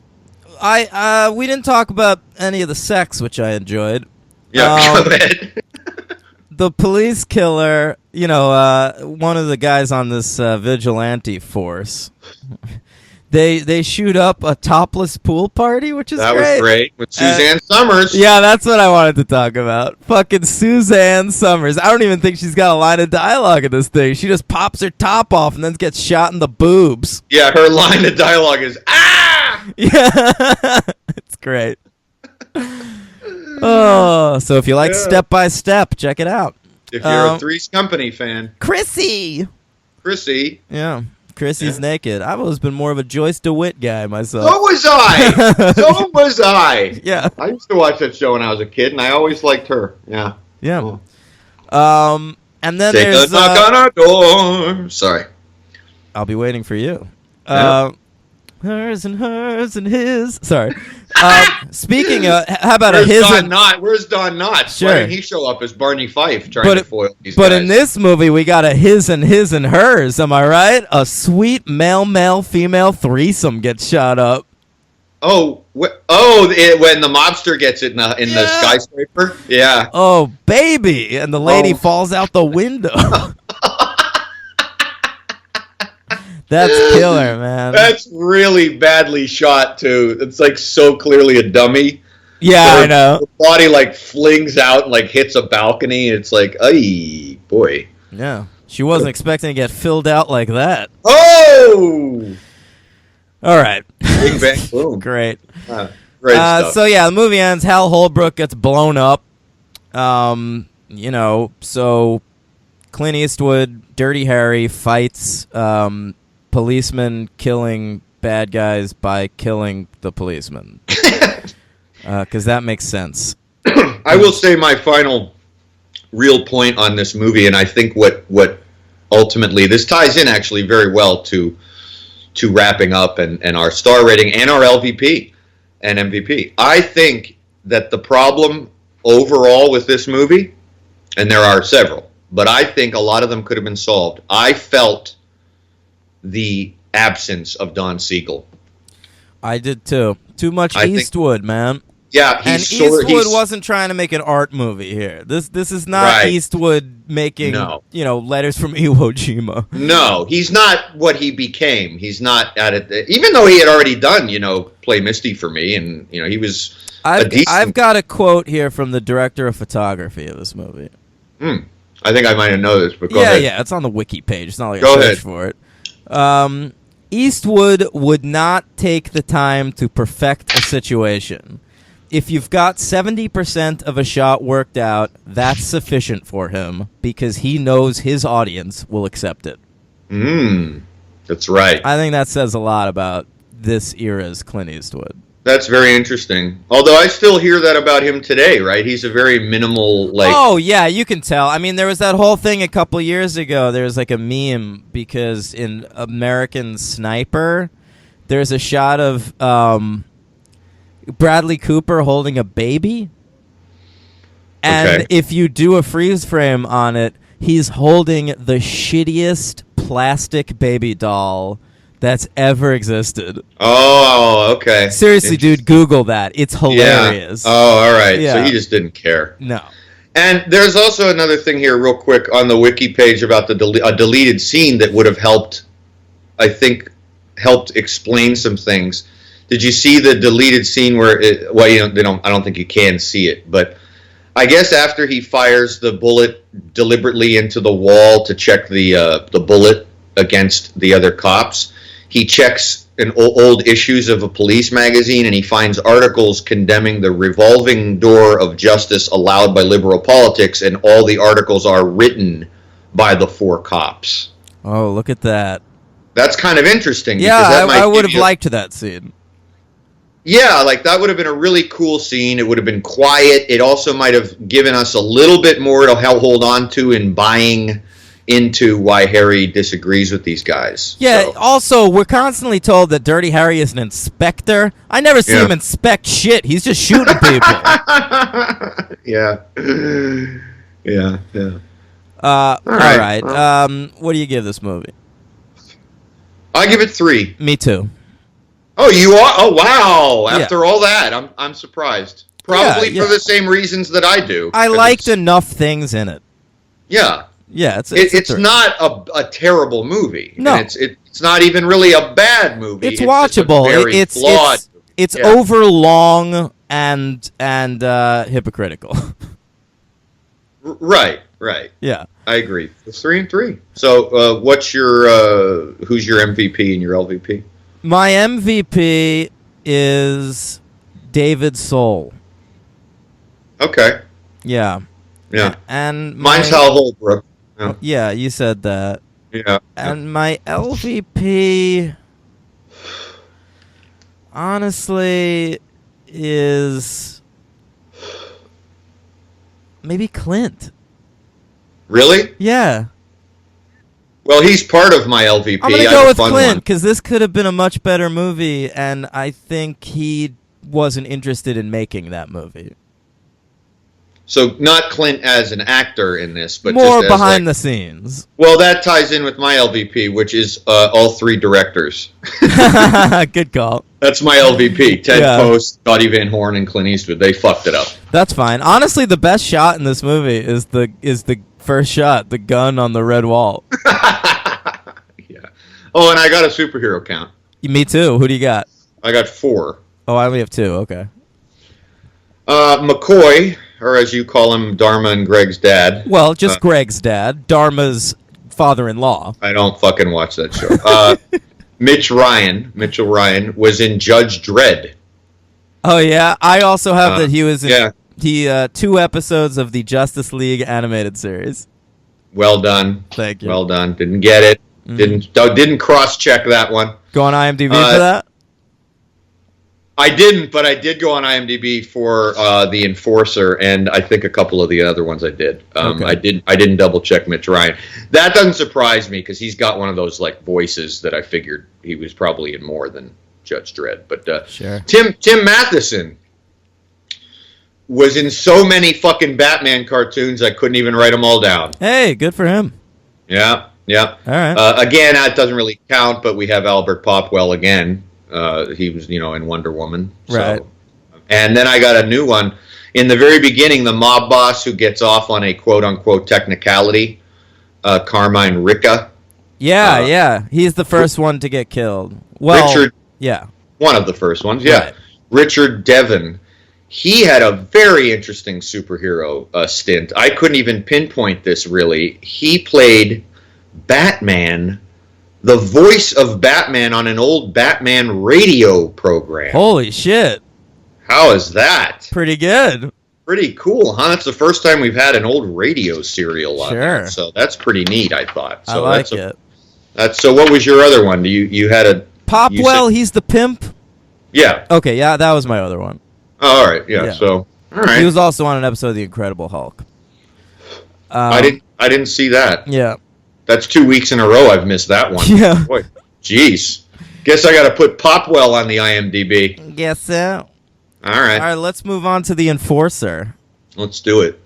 We didn't talk about any of the sex, which I enjoyed. Yeah, go ahead. The police killer, one of the guys on this vigilante force, they shoot up a topless pool party, which is that great. Was great with Suzanne Summers. Yeah, that's what I wanted to talk about. Fucking Suzanne Summers. I don't even think she's got a line of dialogue in this thing. She just pops her top off and then gets shot in the boobs. Yeah, her line of dialogue is "ah." Yeah, it's great. Oh, so if you like Step by Step, check it out. If you're a Three's Company fan. Chrissy. Yeah. Chrissy's naked. I've always been more of a Joyce DeWitt guy myself. So was I. Yeah. I used to watch that show when I was a kid, and I always liked her. Yeah. Yeah. And then Take there's a knock on our door. Sorry. I'll be waiting for you. Yeah. Hers and his. Sorry. Speaking of, how about Where's a his Don and... Knotts? Where's Don Knotts? Sure. Why didn't he show up as Barney Fife trying to foil these But guys? in this movie, we got a his and hers. Am I right? A sweet male, female threesome gets shot up. Oh, when the mobster gets it in the skyscraper? Yeah. Oh, baby. And the lady falls out the window. That's killer, man. That's really badly shot, too. It's like so clearly a dummy. Yeah, I know. The body like flings out and like hits a balcony. It's like, ay, boy. Yeah. She wasn't expecting to get filled out like that. Oh! All right. Bing, bang, boom. Great. Great stuff. So, yeah, the movie ends. Hal Holbrook gets blown up. So Clint Eastwood, Dirty Harry fights policemen killing bad guys by killing the policemen. Because that makes sense. I will say my final real point on this movie, and I think what ultimately, this ties in actually very well to wrapping up and our star rating and our LVP and MVP. I think that the problem overall with this movie, and there are several, but I think a lot of them could have been solved. I felt the absence of Don Siegel. I did too. Too much Eastwood, man. Yeah, Eastwood wasn't trying to make an art movie here. This is not Eastwood making Letters from Iwo Jima. No, he's not what he became. He's not at it. Even though he had already done Play Misty for me, and he was. I've got a quote here from the director of photography of this movie. I think I might have known this, but go ahead. Yeah, it's on the wiki page. It's not like I searched for it. Eastwood would not take the time to perfect a situation. If you've got 70% of a shot worked out, that's sufficient for him because he knows his audience will accept it. That's right. I think that says a lot about this era's Clint Eastwood. That's very interesting. Although I still hear that about him today, right? He's a very minimal, Oh, yeah, you can tell. I mean, there was that whole thing a couple years ago. There was like a meme because in American Sniper, there's a shot of Bradley Cooper holding a baby. And if you do a freeze frame on it, he's holding the shittiest plastic baby doll that's ever existed. Oh, okay. Seriously, dude, Google that. It's hilarious. Yeah. Oh, all right. Yeah. So he just didn't care. No. And there's also another thing here real quick on the wiki page about a deleted scene that would have helped explain some things. Did you see the deleted scene where I don't think you can see it, but I guess after he fires the bullet deliberately into the wall to check the bullet against the other cops, he checks old issues of a police magazine and he finds articles condemning the revolving door of justice allowed by liberal politics, and all the articles are written by the 4 cops. Oh, look at that. That's kind of interesting. Yeah, I would have liked that scene. Yeah, like that would have been a really cool scene. It would have been quiet. It also might have given us a little bit more to hold on to in buying into why Harry disagrees with these guys. Yeah, So, also, we're constantly told that Dirty Harry is an inspector. I never see him inspect shit. He's just shooting people. yeah. Yeah. All right. Well, What do you give this movie? I give it 3. Me too. Oh, you are? Oh, wow. After all that, I'm surprised. Probably for the same reasons that I do. I liked enough things in it. Yeah. Yeah, it's not a terrible movie. No. And it's not even really a bad movie. It's watchable. It's flawed. It's over long and hypocritical. Right. Yeah. I agree. It's 3 and 3. So, what's your who's your MVP and your LVP? My MVP is David Soul. Okay. Yeah. And mine's Hal Holbrook. Yeah, you said that. Yeah. And my LVP, honestly, is maybe Clint. Really? Yeah. Well, he's part of my LVP. I'm going to go with Clint because this could have been a much better movie, and I think he wasn't interested in making that movie. So not Clint as an actor in this, but more just behind the scenes. Well, that ties in with my LVP, which is all 3 directors. Good call. That's my LVP. Ted Post, Dottie Van Horn, and Clint Eastwood. They fucked it up. That's fine. Honestly, the best shot in this movie is the first shot, the gun on the red wall. Yeah. Oh, and I got a superhero count. Me too. Who do you got? I got 4. Oh, I only have 2. Okay. McCoy, or as you call him, Dharma and Greg's dad. Well, just Greg's dad. Dharma's father-in-law. I don't fucking watch that show. Mitchell Ryan, was in Judge Dredd. Oh, yeah? I also have that he was in... Yeah. 2 episodes of the Justice League animated series. Well done. Thank you. Well done. Didn't get it. Didn't cross-check that one. Go on IMDb for that? I didn't, but I did go on IMDb for The Enforcer, and I think a couple of the other ones I did. Okay. I didn't double check Mitch Ryan. That doesn't surprise me because he's got one of those like voices that I figured he was probably in more than Judge Dredd. But sure. Tim Matheson was in so many fucking Batman cartoons I couldn't even write them all down. Hey, good for him. Yeah. All right. Again, that doesn't really count, but we have Albert Popwell again. He was, in Wonder Woman. So. Right. And then I got a new one. In the very beginning, the mob boss who gets off on a quote-unquote technicality, Carmine Ricca. Yeah. He's the first one to get killed. Well, Richard. Yeah. One of the first ones, yeah. Right. Richard Devon. He had a very interesting superhero stint. I couldn't even pinpoint this, really. He played Batman, the voice of Batman on an old Batman radio program. Holy shit. How is that? Pretty good. Pretty cool, huh? That's the first time we've had an old radio serial on there. So that's pretty neat, I thought. So I like it. So what was your other one? You had a... Popwell, he's the pimp? Yeah. Okay, yeah, that was my other one. Oh, all right, yeah. So, all right. He was also on an episode of The Incredible Hulk. I didn't see that. Yeah. That's 2 weeks in a row I've missed that one. Yeah. Boy, jeez. Guess I got to put Popwell on the IMDb. Guess so. All right. All right, let's move on to The Enforcer. Let's do it.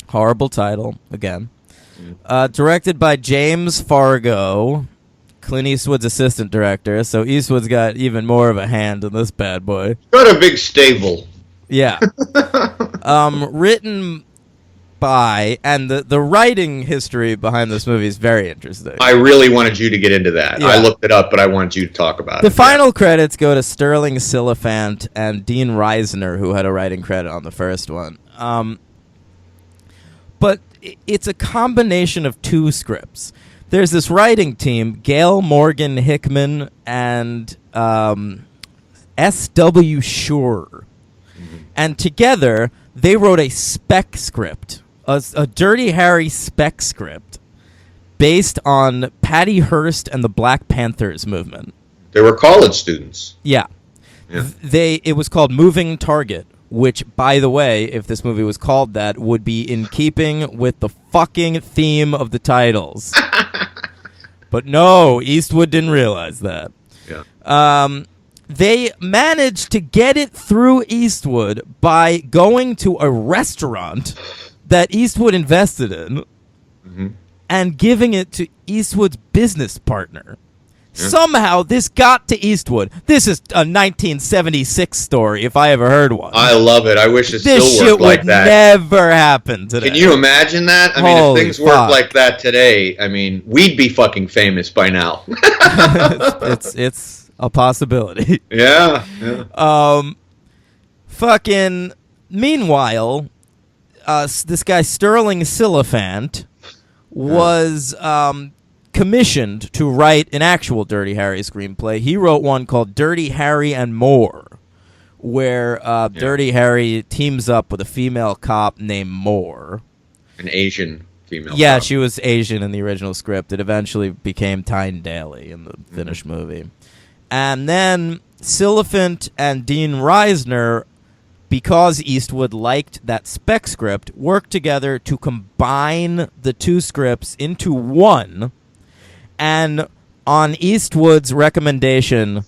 Horrible title, again. Directed by James Fargo, Clint Eastwood's assistant director, so Eastwood's got even more of a hand in this bad boy. Got a big stable. Yeah. Written by, and the writing history behind this movie is very interesting. I really wanted you to get into that. Yeah. I looked it up, but I wanted you to talk about it. The final credits go to Sterling Siliphant and Dean Reisner, who had a writing credit on the first one. But it's a combination of 2 scripts. There's this writing team, Gail Morgan Hickman and S.W. Shore. Mm-hmm. And together, they wrote a spec script, a Dirty Harry spec script, based on Patty Hearst and the Black Panthers movement. They were college students. Yeah. It was called Moving Target, which, by the way, if this movie was called that, would be in keeping with the fucking theme of the titles. But no, Eastwood didn't realize that. Yeah. They managed to get it through Eastwood by going to a restaurant that Eastwood invested in and giving it to Eastwood's business partner. Yeah. Somehow this got to Eastwood. This is a 1976 story, if I ever heard one. I love it. I wish it still worked like that. This shit would never happen today. Can you imagine that? I mean, if things worked like that today, I mean, we'd be fucking famous by now. It's a possibility. Yeah. Fucking. Meanwhile, this guy Sterling Silliphant was commissioned to write an actual Dirty Harry screenplay. He wrote one called Dirty Harry and More, where Dirty Harry teams up with a female cop named Moore. An Asian female Yeah, cop. she was Asian in the original script. It eventually became Tyne Daly in the finished movie. And then Silliphant and Dean Reisner, because Eastwood liked that spec script, worked together to combine the two scripts into one, and on Eastwood's recommendation,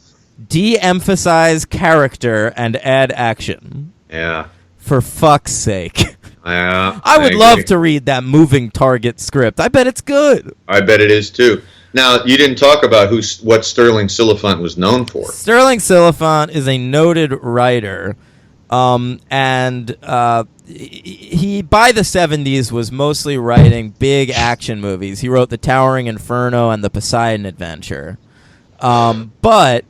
de-emphasize character and add action. Yeah. For fuck's sake. Yeah. I would love to read that Moving Target script. I bet it's good. I bet it is too. Now, you didn't talk about what Sterling Silliphant was known for. Sterling Silliphant is a noted writer, and he, by the 70s, was mostly writing big action movies. He wrote The Towering Inferno and The Poseidon Adventure. But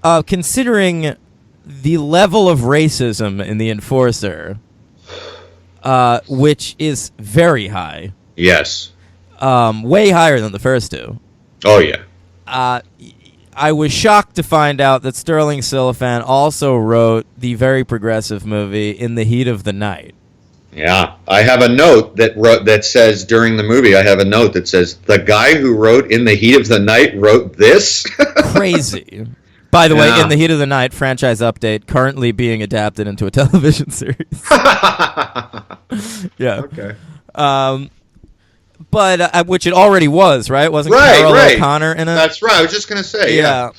considering the level of racism in The Enforcer, which is very high. Yes. Way higher than the first two. Oh, yeah. I was shocked to find out that Sterling Silliphant also wrote the very progressive movie In the Heat of the Night. Yeah. I have a note that says, during the movie, I have a note that says, the guy who wrote In the Heat of the Night wrote this? Crazy. By the way, In the Heat of the Night, franchise update, currently being adapted into a television series. Yeah. Okay. But which it already was, right? Wasn't Carol O'Connor in it? That's right. I was just going to say, yeah.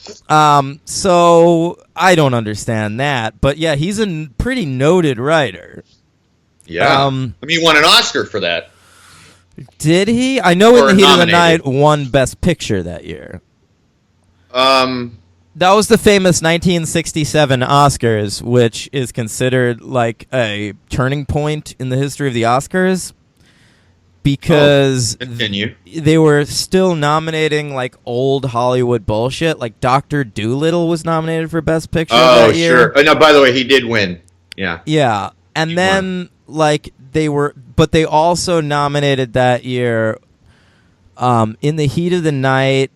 So I don't understand that. But yeah, he's a pretty noted writer. Yeah. I mean, he won an Oscar for that. Did he? I know In the Heat of the Night won Best Picture that year. That was the famous 1967 Oscars, which is considered like a turning point in the history of the Oscars. Because they were still nominating like old Hollywood bullshit. Like Dr. Dolittle was nominated for Best Picture that year. Sure. Oh, no, by the way, he did win. Yeah. Yeah. And then like but they also nominated that year In the Heat of the Night,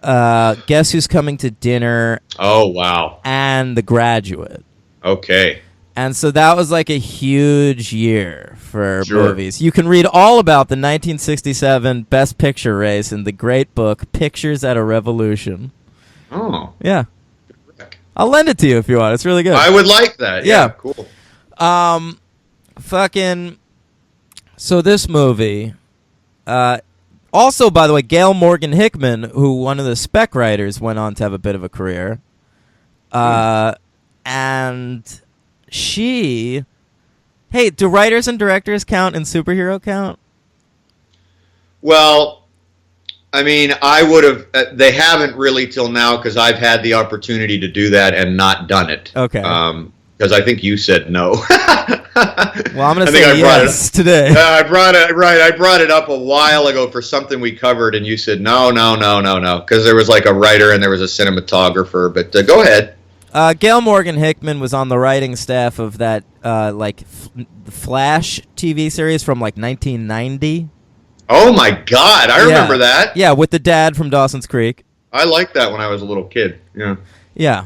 Guess Who's Coming to Dinner. Oh, wow. And The Graduate. Okay. And so that was like a huge year for movies. You can read all about the 1967 Best Picture race in the great book Pictures at a Revolution. Oh. Yeah. I'll lend it to you if you want. It's really good. I would like that. Yeah. Cool. Fucking. So this movie. Also, by the way, Gail Morgan Hickman, who one of the spec writers, went on to have a bit of a career. And she... Hey, do writers and directors count and superhero count? Well, I mean, I would have... they haven't really till now because I've had the opportunity to do that and not done it. Okay. Because I think you said no. Well, I'm going to say yes today. I brought it up a while ago for something we covered, and you said no. Because there was like a writer and there was a cinematographer. But go ahead. Gail Morgan Hickman was on the writing staff of that Flash TV series from like 1990. Oh my God, I remember that. Yeah, with the dad from Dawson's Creek. I liked that when I was a little kid. Yeah. Yeah.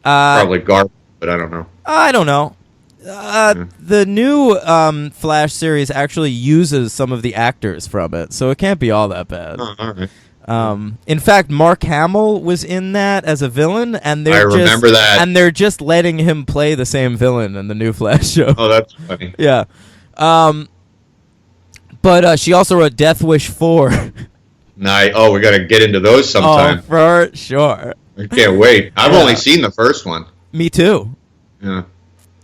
Probably garbage, but I don't know. I don't know. The new Flash series actually uses some of the actors from it, so it can't be all that bad. Oh, all In fact, Mark Hamill was in that as a villain, and I remember that. And they're just letting him play the same villain in the new Flash show. Oh, that's funny. Yeah. But she also wrote Death Wish 4. Nice. Oh, we got to get into those sometime. Oh, for sure. I can't wait. I've only seen the first one. Me too. Yeah.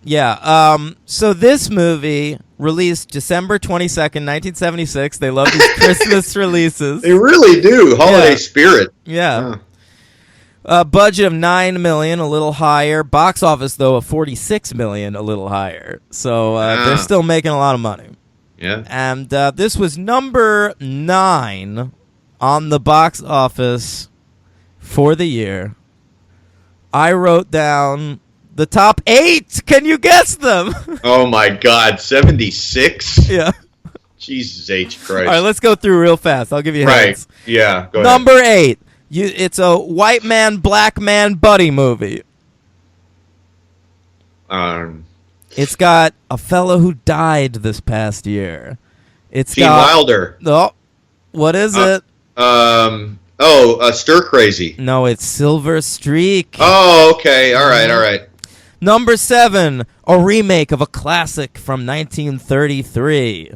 Yeah. So this movie released December 22nd, 1976. They love these Christmas releases. They really do. Holiday spirit. Yeah. Budget of $9 million, a little higher. Box office, though, of $46 million, a little higher. So they're still making a lot of money. Yeah. And this was number 9 on the box office for the year. I wrote down the top 8. Can you guess them? Oh, my God. 76? Yeah. Jesus H. Christ. All right, let's go through real fast. I'll give you hints. Right. Yeah. Go Number 8. It's a white man, black man buddy movie. It's got a fellow who died this past year. It's Gene Wilder. Oh, what is it? Stir Crazy. No, it's Silver Streak. Oh, okay. All right. Number 7, a remake of a classic from 1933.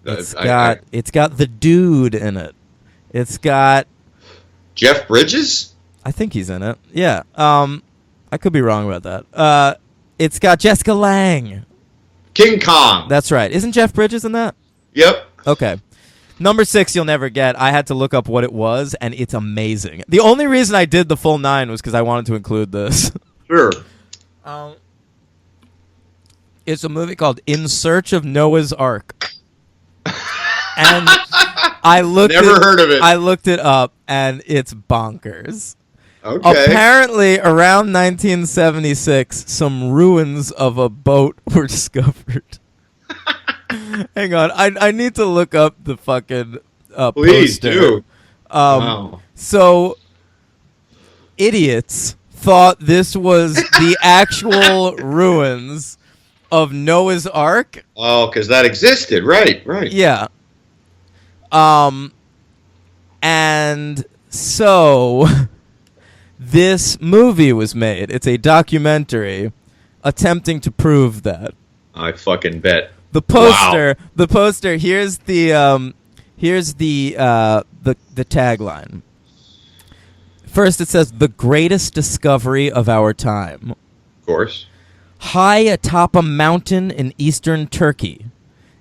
It's got the Dude in it. It's got Jeff Bridges? I think he's in it. Yeah. I could be wrong about that. It's got Jessica Lange. King Kong. That's right. Isn't Jeff Bridges in that? Yep. Okay. Number 6, you'll never get. I had to look up what it was, and it's amazing. The only reason I did the full 9 was because I wanted to include this. Sure. It's a movie called In Search of Noah's Ark. And Never heard of it. I looked it up, and it's bonkers. Okay. Apparently, around 1976, some ruins of a boat were discovered. Hang on, I need to look up the fucking Please poster. do. Wow. So, idiots thought this was the actual ruins of Noah's Ark. Oh, because that existed. Right. Yeah. And so this movie was made. It's a documentary attempting to prove that. I fucking bet. The poster, here's the tagline. First it says the greatest discovery of our time. Of course. High atop a mountain in eastern Turkey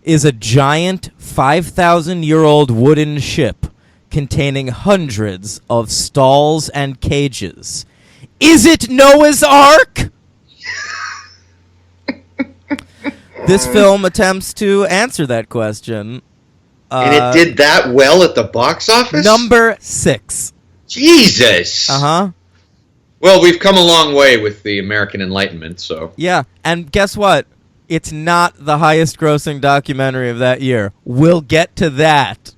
is a giant 5,000-year-old wooden ship containing hundreds of stalls and cages. Is it Noah's Ark? This film attempts to answer that question. And it did that well at the box office? Number 6. Jesus! Uh-huh. Well, we've come a long way with the American Enlightenment, so... Yeah, and guess what? It's not the highest grossing documentary of that year. We'll get to that.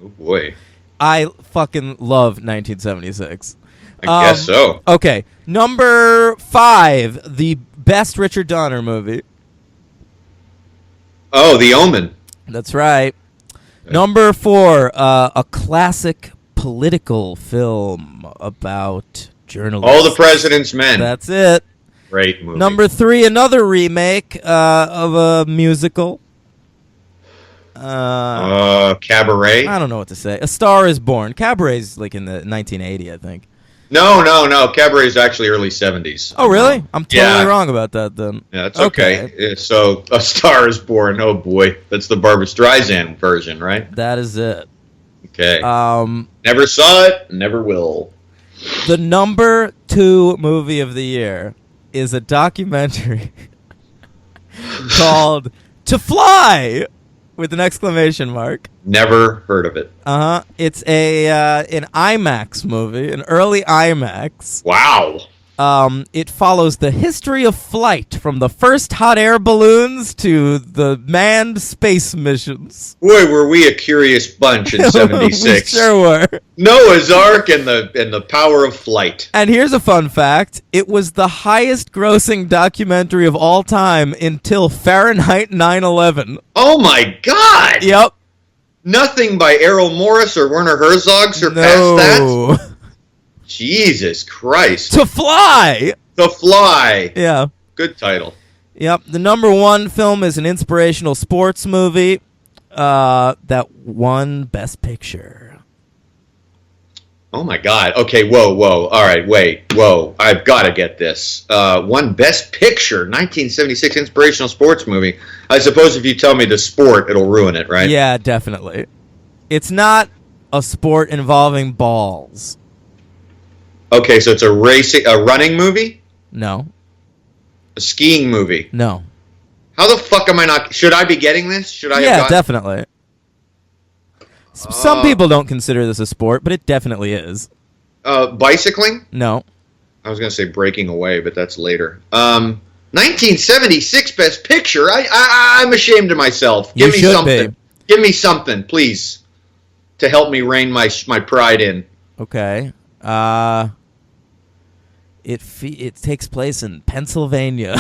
Oh, boy. I fucking love 1976. I guess so. Okay, number 5, the best Richard Donner movie. Oh, The Omen. That's right. Okay. Number 4, a classic political film about journalists. All the President's Men. That's it. Great movie. Number 3, another remake of a musical. Cabaret? I don't know what to say. A Star is Born. Cabaret's like in the 1980, I think. No. Cabaret is actually early 70s. Oh, really? I'm totally wrong about that then. Yeah, that's okay. So, A Star is Born. Oh, boy. That's the Barbra Streisand version, right? That is it. Okay. Never saw it. Never will. The number 2 movie of the year is a documentary called To Fly! With an exclamation mark. Never heard of it. It's an IMAX movie, an early IMAX. Wow. It follows the history of flight from the first hot air balloons to the manned space missions. Boy, were we a curious bunch in 76. We sure were. Noah's Ark and the power of flight. And here's a fun fact. It was the highest grossing documentary of all time until Fahrenheit 9/11. Oh my God! Yep. Nothing by Errol Morris or Werner Herzog surpassed that. Jesus Christ. To Fly. To Fly. Yeah. Good title. Yep. The number one film is an inspirational sports movie that won Best Picture. Oh, my God. Okay, whoa. All right, wait. Whoa. I've got to get this. Won Best Picture, 1976 inspirational sports movie. I suppose if you tell me the sport, it'll ruin it, right? Yeah, definitely. It's not a sport involving balls. Okay, so it's a running movie? No. A skiing movie? No. How the fuck am I not... Should I be getting this? Should I have gotten... definitely. Some people don't consider this a sport, but it definitely is. Bicycling? No. I was going to say breaking away, but that's later. 1976 Best Picture? I'm ashamed of myself. Give me something. Give me something, please, to help me rein my pride in. Okay. It takes place in Pennsylvania.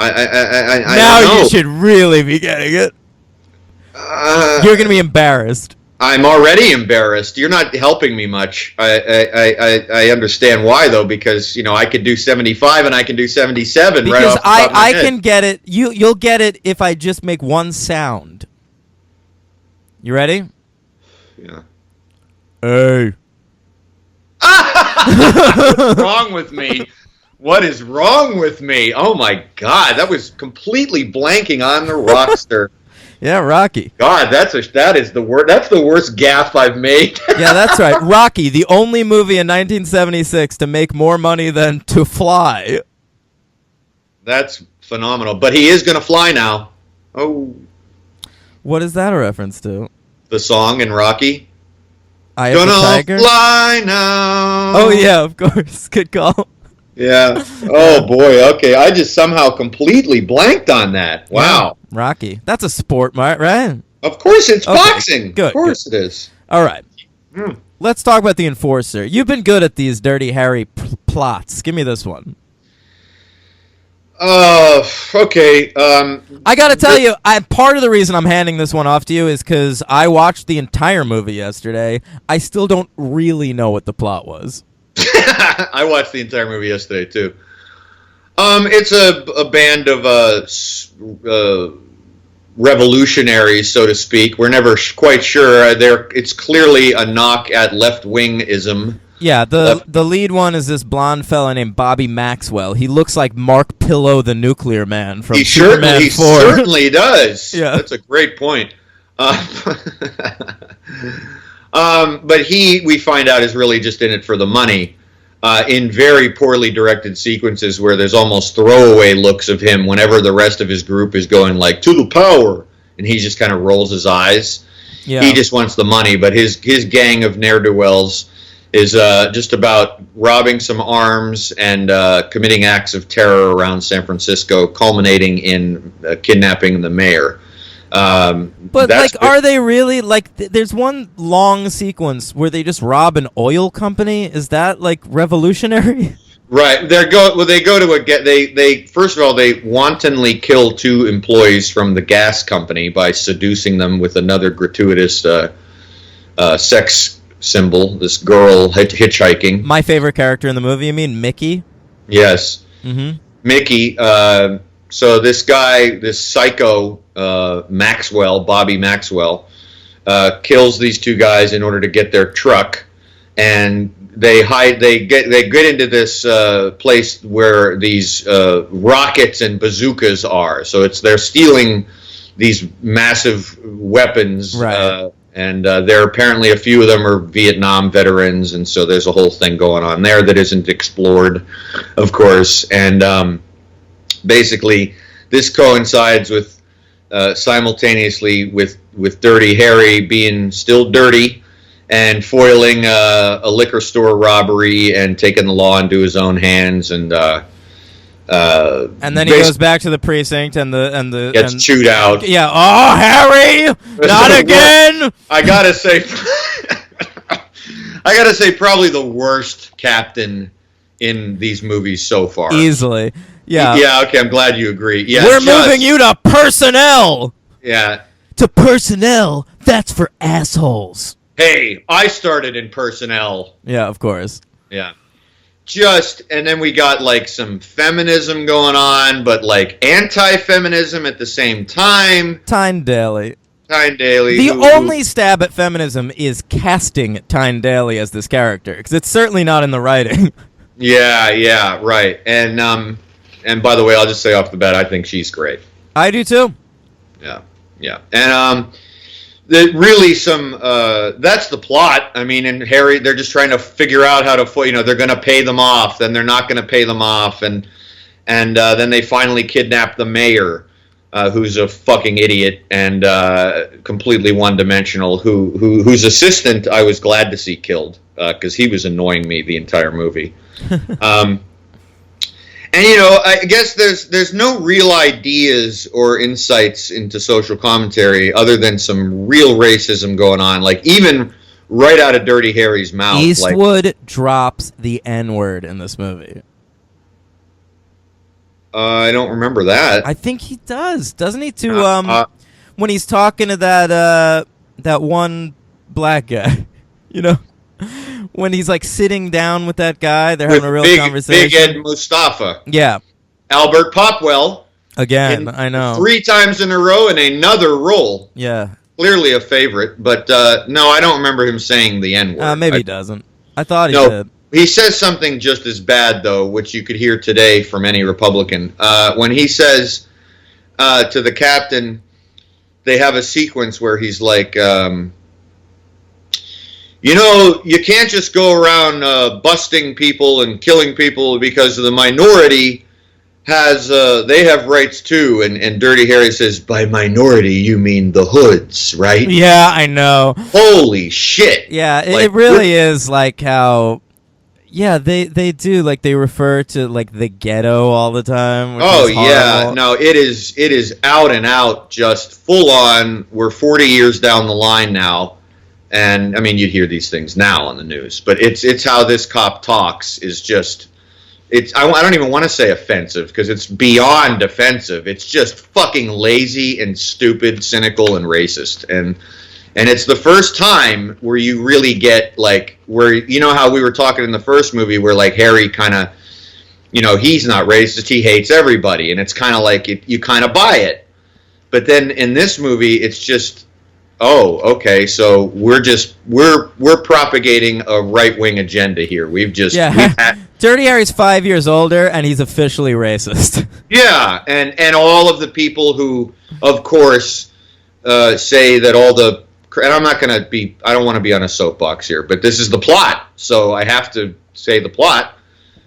I now don't know. You should really be getting it. You're going to be embarrassed. I'm already embarrassed. You're not helping me much. I understand why, though, because I could do 75 and I can do 77 because right off the top of my head. can get it. You'll get it if I just make one sound. You ready? Yeah. Hey. What's wrong with me? What is wrong with me? Oh my God, that was completely blanking on the roster. Yeah, Rocky. God, that is the worst. That's the worst gaffe I've made. Yeah, that's right. Rocky, the only movie in 1976 to make more money than To Fly. That's phenomenal. But he is going to fly now. Oh. What is that a reference to? The song in Rocky. I Am the Tiger? Fly now. Oh yeah, of course. Good call. Yeah. Oh boy. Okay. I just somehow completely blanked on that. Wow. Yeah, Rocky. That's a sport, right? Of course, it's boxing. Good. Of course it is. All right. Let's talk about The Enforcer. You've been good at these Dirty Harry plots. Give me this one. Okay. I got to tell you, part of the reason I'm handing this one off to you is because I watched the entire movie yesterday. I still don't really know what the plot was. I watched the entire movie yesterday too. It's a band of revolutionaries, so to speak. We're never quite sure. It's clearly a knock at left-wingism. Yeah, the lead one is this blonde fella named Bobby Maxwell. He looks like Mark Pillow, the Nuclear Man from Superman 4. He certainly does. Yeah, that's a great point. But we find out, is really just in it for the money. In very poorly directed sequences where there's almost throwaway looks of him whenever the rest of his group is going like, to the power, and he just kind of rolls his eyes. Yeah. He just wants the money, but his gang of ne'er-do-wells is just about robbing some arms and committing acts of terror around San Francisco, culminating in kidnapping the mayor. But are they really there's one long sequence where they just rob an oil company? Is that revolutionary? Right. They go to they first of all, they wantonly kill 2 employees from the gas company by seducing them with another gratuitous sex symbol, this girl hitchhiking. My favorite character in the movie, you mean Mickey? Yes. Mm-hmm. Mickey, so this guy, this psycho Bobby Maxwell, kills these 2 guys in order to get their truck, and they get into this place where these rockets and bazookas are. So they're stealing these massive weapons, right. And there apparently a few of them are Vietnam veterans, and so there's a whole thing going on there that isn't explored, of course. And basically, this coincides with simultaneously with Dirty Harry being still dirty and foiling a liquor store robbery and taking the law into his own hands, and then he goes back to the precinct and gets chewed out. Yeah. Oh, Harry, not again! I gotta say, probably the worst captain in these movies so far. Easily. Yeah. Yeah, okay, I'm glad you agree. Yeah, We're moving you to personnel. Yeah. To personnel, that's for assholes. Hey, I started in personnel. Yeah, of course. Yeah. And then we got like some feminism going on, but like anti-feminism at the same time. Tyne Daly. The only stab at feminism is casting Tyne Daly as this character, because it's certainly not in the writing. Yeah, right. And by the way, I'll just say off the bat, I think she's great. I do too. Yeah. And really that's the plot. I mean, and Harry, they're just trying to figure out how to, they're going to pay them off, then they're not going to pay them off, and then they finally kidnap the mayor, who's a fucking idiot and completely one-dimensional, whose assistant I was glad to see killed, because he was annoying me the entire movie. And I guess there's no real ideas or insights into social commentary other than some real racism going on, like even right out of Dirty Harry's mouth. Eastwood drops the N-word in this movie. I don't remember that. I think he does, doesn't he? When he's talking to that one black guy, when he's like sitting down with that guy, they're having a real conversation. Big Ed Mustafa. Yeah. Albert Popwell. Again, I know. 3 times in a row in another role. Yeah. Clearly a favorite, but no, I don't remember him saying the N-word. Maybe he doesn't. I thought he did. He says something just as bad, though, which you could hear today from any Republican. When he says to the captain, they have a sequence where he's like, you can't just go around busting people and killing people because the minority they have rights too. And Dirty Harry says, by minority, you mean the hoods, right? Yeah, I know. Holy shit. Yeah, it really is like how... Yeah, they do, like, they refer to, like, the ghetto all the time. Oh, yeah. No, it is out and out, just full on. We're 40 years down the line now. And, I mean, you'd hear these things now on the news. But it's how this cop talks is just... I don't even want to say offensive, because it's beyond offensive. It's just fucking lazy and stupid, cynical, and racist. And it's the first time where you really get, like, where, how we were talking in the first movie where, like, Harry kind of, he's not racist, he hates everybody. And it's kind of like, you kind of buy it. But then in this movie, it's just, oh, okay, so we're propagating a right-wing agenda here. We've Dirty Harry's 5 years older, and he's officially racist. Yeah, and all of the people who, of course, say that all the... And I'm not going to be... I don't want to be on a soapbox here, but this is the plot, so I have to say the plot.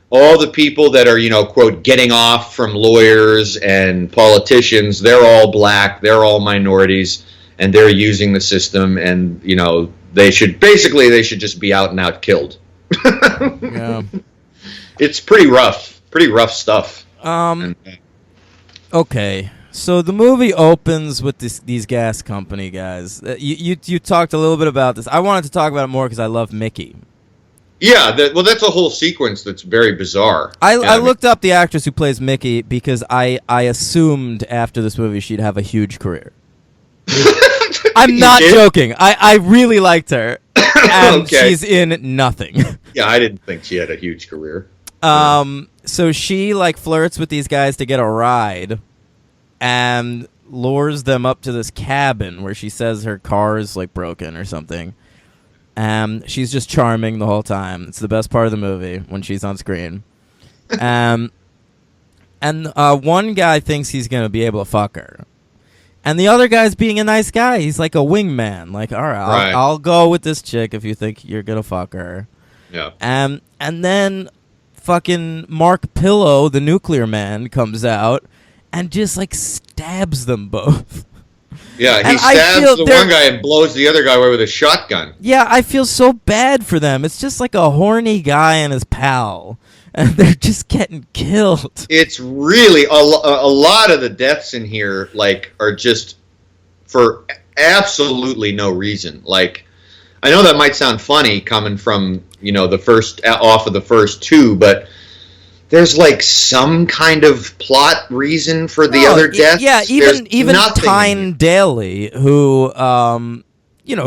All the people that are, quote, getting off from lawyers and politicians, they're all black, they're all minorities, and they're using the system, and, they should just be out and out killed. Yeah. It's pretty rough stuff. Okay. So the movie opens with these gas company guys. You talked a little bit about this. I wanted to talk about it more because I love Mickey. Yeah, that's a whole sequence that's very bizarre. I looked up the actress who plays Mickey because I assumed after this movie she'd have a huge career. I'm not joking. I really liked her, and okay. She's in nothing. Yeah, I didn't think she had a huge career. So she like flirts with these guys to get a ride, and lures them up to this cabin where she says her car is like broken or something. She's just charming the whole time. It's the best part of the movie when she's on screen. And one guy thinks he's gonna be able to fuck her, and the other guy's being a nice guy. He's like a wingman. Like, all right, I'll go with this chick if you think you're gonna fuck her. Yeah. And then fucking Mark Pillow, the nuclear man, comes out and just like stabs them both. Yeah, he stabs the one guy and blows the other guy away with a shotgun. Yeah, I feel so bad for them. It's just like a horny guy and his pal, and they're just getting killed. It's really a lot of the deaths in here, like, are just for absolutely no reason. Like, I know that might sound funny coming from the first two, but there's like some kind of plot reason for the other deaths. Yeah, even nothing. Tyne Daly, who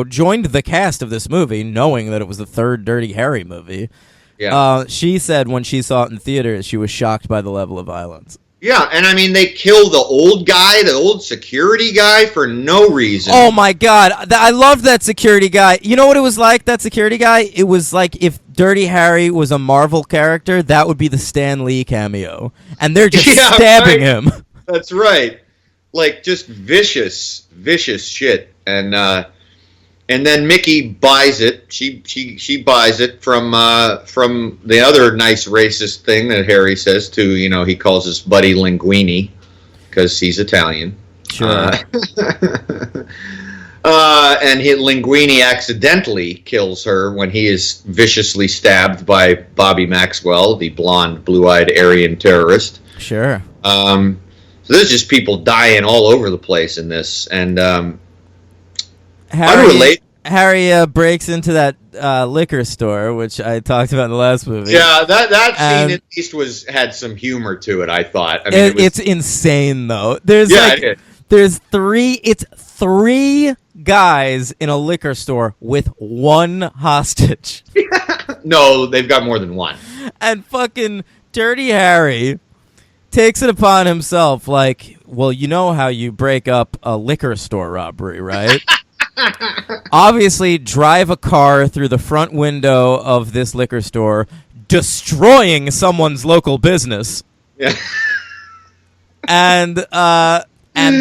joined the cast of this movie, knowing that it was the third Dirty Harry movie. Yeah. She said when she saw it in theaters, she was shocked by the level of violence. Yeah, and I mean, they kill the old guy, the old security guy, for no reason. Oh my God, I loved that security guy. You know what it was like, that security guy? It was like if Dirty Harry was a Marvel character, that would be the Stan Lee cameo. And they're just stabbing him. That's right. Like, just vicious shit. And then Mickey buys it. She buys it from the other nice racist thing that Harry says to, he calls his buddy Linguini because he's Italian. Sure. And Linguini accidentally kills her when he is viciously stabbed by Bobby Maxwell, the blonde, blue-eyed Aryan terrorist. Sure. So there's just people dying all over the place in this, and Harry breaks into that liquor store, which I talked about in the last movie. Yeah, that scene at least had some humor to it, I thought. I mean, it's insane though. There's three guys in a liquor store with one hostage. No, they've got more than one. And fucking Dirty Harry takes it upon himself, like, well, you know how you break up a liquor store robbery, right? Obviously, drive a car through the front window of this liquor store, destroying someone's local business. Yeah. And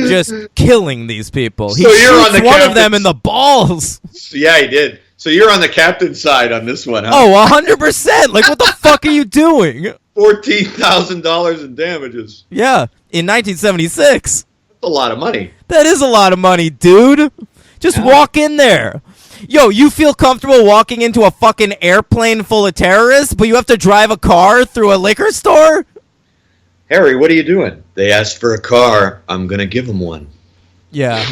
just killing these people. He so shoots one of them in the balls. Yeah, he did. So you're on the captain's side on this one, huh? Oh, 100%. Like, what the fuck are you doing? $14,000 in damages. Yeah, in 1976. That's a lot of money. That is a lot of money, dude. Just walk in there. Yo, you feel comfortable walking into a fucking airplane full of terrorists, but you have to drive a car through a liquor store? Harry, what are you doing? They asked for a car. I'm going to give them one. Yeah.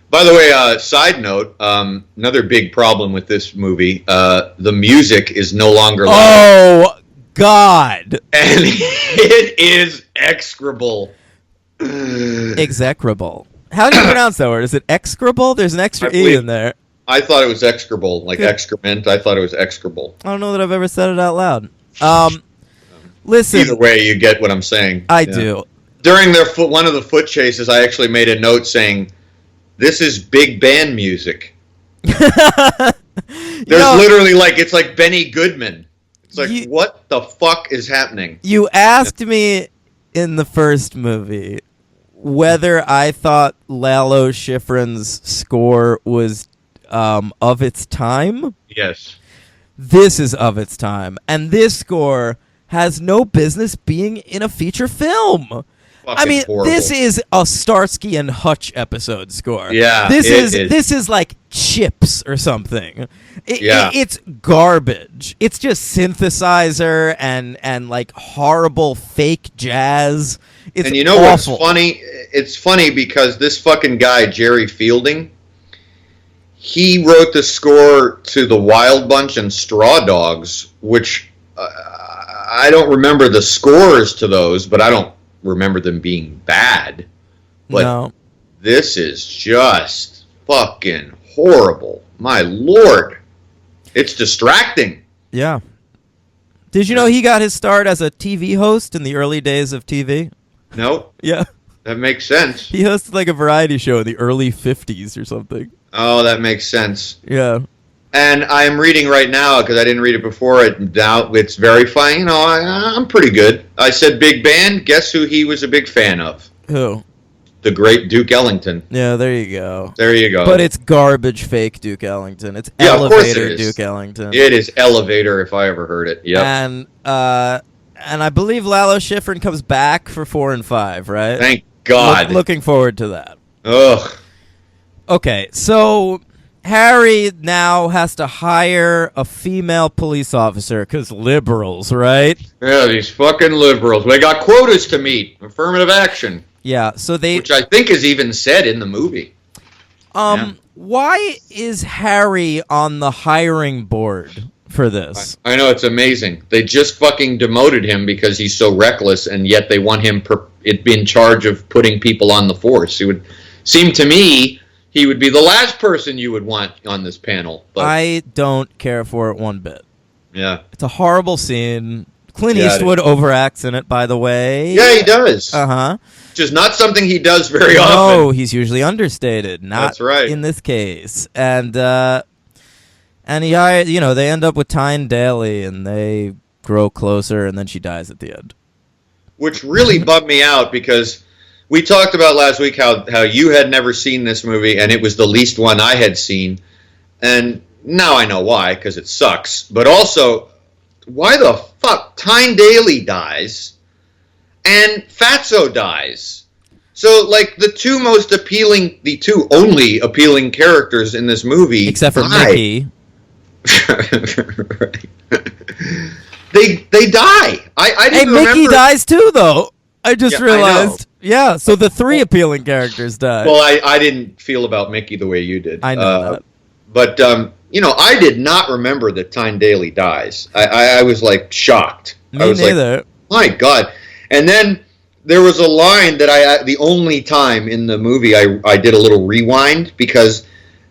By the way, side note, another big problem with this movie, the music is no longer loud. Oh, God. And it is execrable. Execrable. How do you pronounce that word? Is it execrable? There's an extra E in there. I thought it was execrable, like excrement. I thought it was execrable. I don't know that I've ever said it out loud. Listen. Either way, you get what I'm saying. I do. During one of the foot chases, I actually made a note saying, "This is big band music." There's literally it's like Benny Goodman. It's like, what the fuck is happening? You asked me in the first movie whether I thought Lalo Schifrin's score was of its time. Yes. This is of its time. And this score has no business being in a feature film. I mean, horrible. This is a Starsky and Hutch episode score. Yeah, this is like Chips or something. It's garbage. It's just synthesizer and like horrible fake jazz. And you know awful. What's funny? It's funny because this fucking guy, Jerry Fielding, he wrote the score to The Wild Bunch and Straw Dogs, which I don't remember the scores to those, but I don't remember them being bad. But no. This is just fucking horrible. My Lord. It's distracting. Yeah. Did you know he got his start as a TV host in the early days of TV? No. Yeah. That makes sense. He hosted like a variety show in the early 50s or something. Oh, that makes sense. Yeah. And I'm reading right now, because I didn't read it before, now it's very funny. I'm pretty good. I said big band. Guess who he was a big fan of? Who? The great Duke Ellington. Yeah, there you go. There you go. But it's garbage fake Duke Ellington. It's elevator Duke Ellington. It is elevator if I ever heard it. Yep. And I believe Lalo Schifrin comes back for 4 and 5, right? Thank God. Looking forward to that. Ugh. Okay, so Harry now has to hire a female police officer because liberals, right? Yeah, these fucking liberals. They got quotas to meet. Affirmative action. Yeah, so which I think is even said in the movie. Why is Harry on the hiring board for this. I know, it's amazing. They just fucking demoted him because he's so reckless, and yet they want him in charge of putting people on the Force. It would seem to me he would be the last person you would want on this panel. But I don't care for it one bit. yeah. It's a horrible scene. Clint Eastwood overacts in it, by the way. Yeah, he does. Uh-huh. Which is not something he does very often. No, he's usually understated. Not That's right. in this case. And he, they end up with Tyne Daly, and they grow closer, and then she dies at the end. Which really bummed me out, because we talked about last week how you had never seen this movie, and it was the least one I had seen. And now I know why, because it sucks. But also, why the fuck Tyne Daly dies and Fatso dies? So, like, the two only appealing characters in this movie, except for die. Mickey. They die. I didn't remember. Mickey dies too, though. I just realized. I Yeah, so the three appealing characters die. Well, I didn't feel about Mickey the way you did. I know that. But, I did not remember that Tyne Daly dies. I was, like, shocked. Me I was neither. like, my God. And then there was a line that the only time in the movie I did a little rewind, because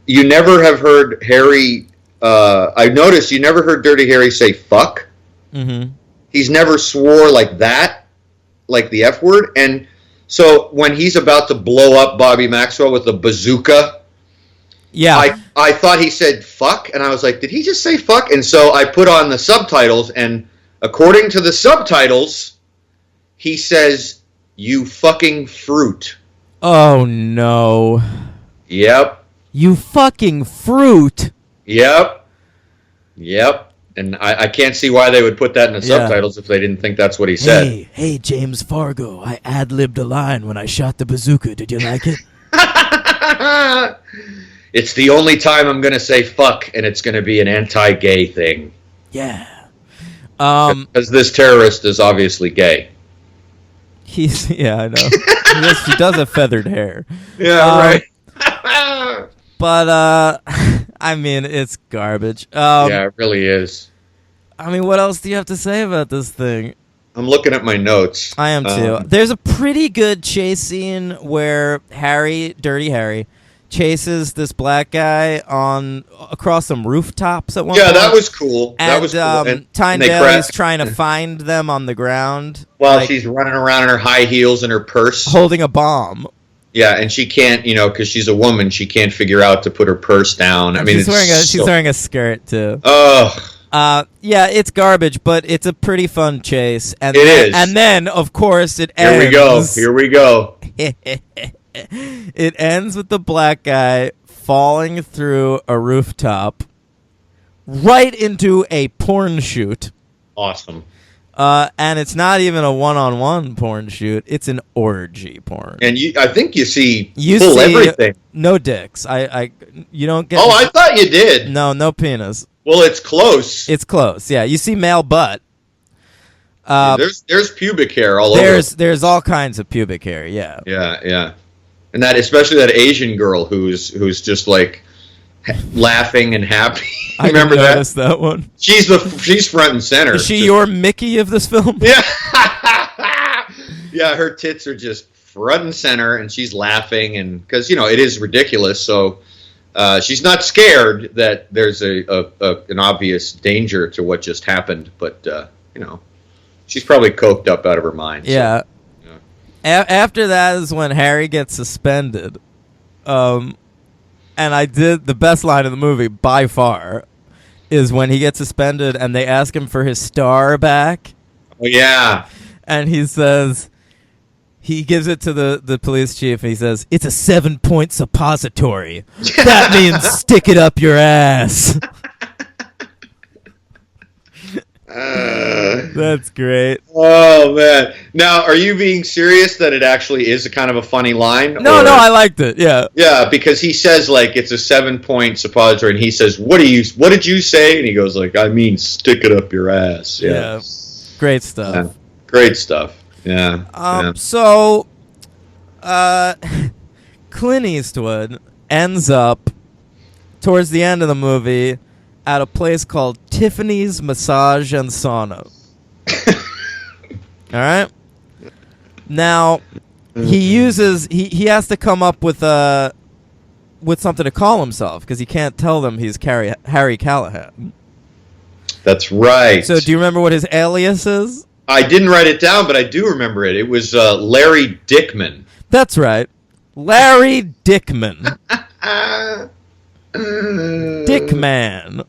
you never have heard Harry, I noticed you never heard Dirty Harry say fuck. Mm-hmm. He's never swore like that, like the F word. And so when he's about to blow up Bobby Maxwell with a bazooka, yeah, I thought he said fuck, and I was like, did he just say fuck? And so I put on the subtitles, and according to the subtitles, he says, "You fucking fruit." Oh, no. Yep. You fucking fruit. Yep. And I can't see why they would put that in the subtitles if they didn't think that's what he said. Hey, James Fargo, I ad-libbed a line when I shot the bazooka. Did you like it? It's the only time I'm going to say fuck, and it's going to be an anti-gay thing. Yeah. Because this terrorist is obviously gay. I know. He does have feathered hair. Yeah, right. But, I mean, it's garbage. Yeah, it really is. I mean, what else do you have to say about this thing? I'm looking at my notes. I am too. There's a pretty good chase scene where Dirty Harry, chases this black guy across some rooftops at one point. Yeah, that was cool. And, that was cool. And Tyne Daly's trying to find them on the ground. While she's running around in her high heels and her purse. Holding a bomb. Yeah, and she can't, because she's a woman, she can't figure out to put her purse down. I mean, she's wearing a skirt, too. Ugh. Yeah, it's garbage, but it's a pretty fun chase. And it is. And then, of course, it ends. Here we go. It ends with the black guy falling through a rooftop right into a porn shoot. Awesome. And it's not even a one-on-one porn shoot. It's an orgy porn. And I think you see everything. No dicks. You don't get... Oh, I thought you did. No penis. Well, it's close. It's close, yeah. You see male butt. There's pubic hair all over. There's all kinds of pubic hair, yeah. Yeah. And that, especially that Asian girl who's just like laughing and happy. I remember noticed that one. She's front and center. Is she your Mickey of this film? Yeah. Yeah, her tits are just front and center, and she's laughing, and because it is ridiculous. So she's not scared that there's an obvious danger to what just happened, but she's probably coked up out of her mind. Yeah. So, after that is when Harry gets suspended. And I did the best line of the movie by far is when he gets suspended and they ask him for his star back. Oh, yeah. And he says, he gives it to the police chief and he says, "It's a 7-point suppository. That means stick it up your ass." That's great. Oh, man. Now, are you being serious that it actually is a kind of a funny line? No, I liked it, yeah. Yeah, because he says, like, it's a 7-point suppository, and he says, what did you say? And he goes, like, I mean, stick it up your ass. Yeah. Great stuff. Yeah. Great stuff. Yeah. So, Clint Eastwood ends up, towards the end of the movie, at a place called Tiffany's Massage and Sauna. All right. Now, he has to come up with something to call himself because he can't tell them he's Harry Callahan. That's right. So, do you remember what his alias is? I didn't write it down, but I do remember it. It was Larry Dickman. That's right. Larry Dickman. Dickman.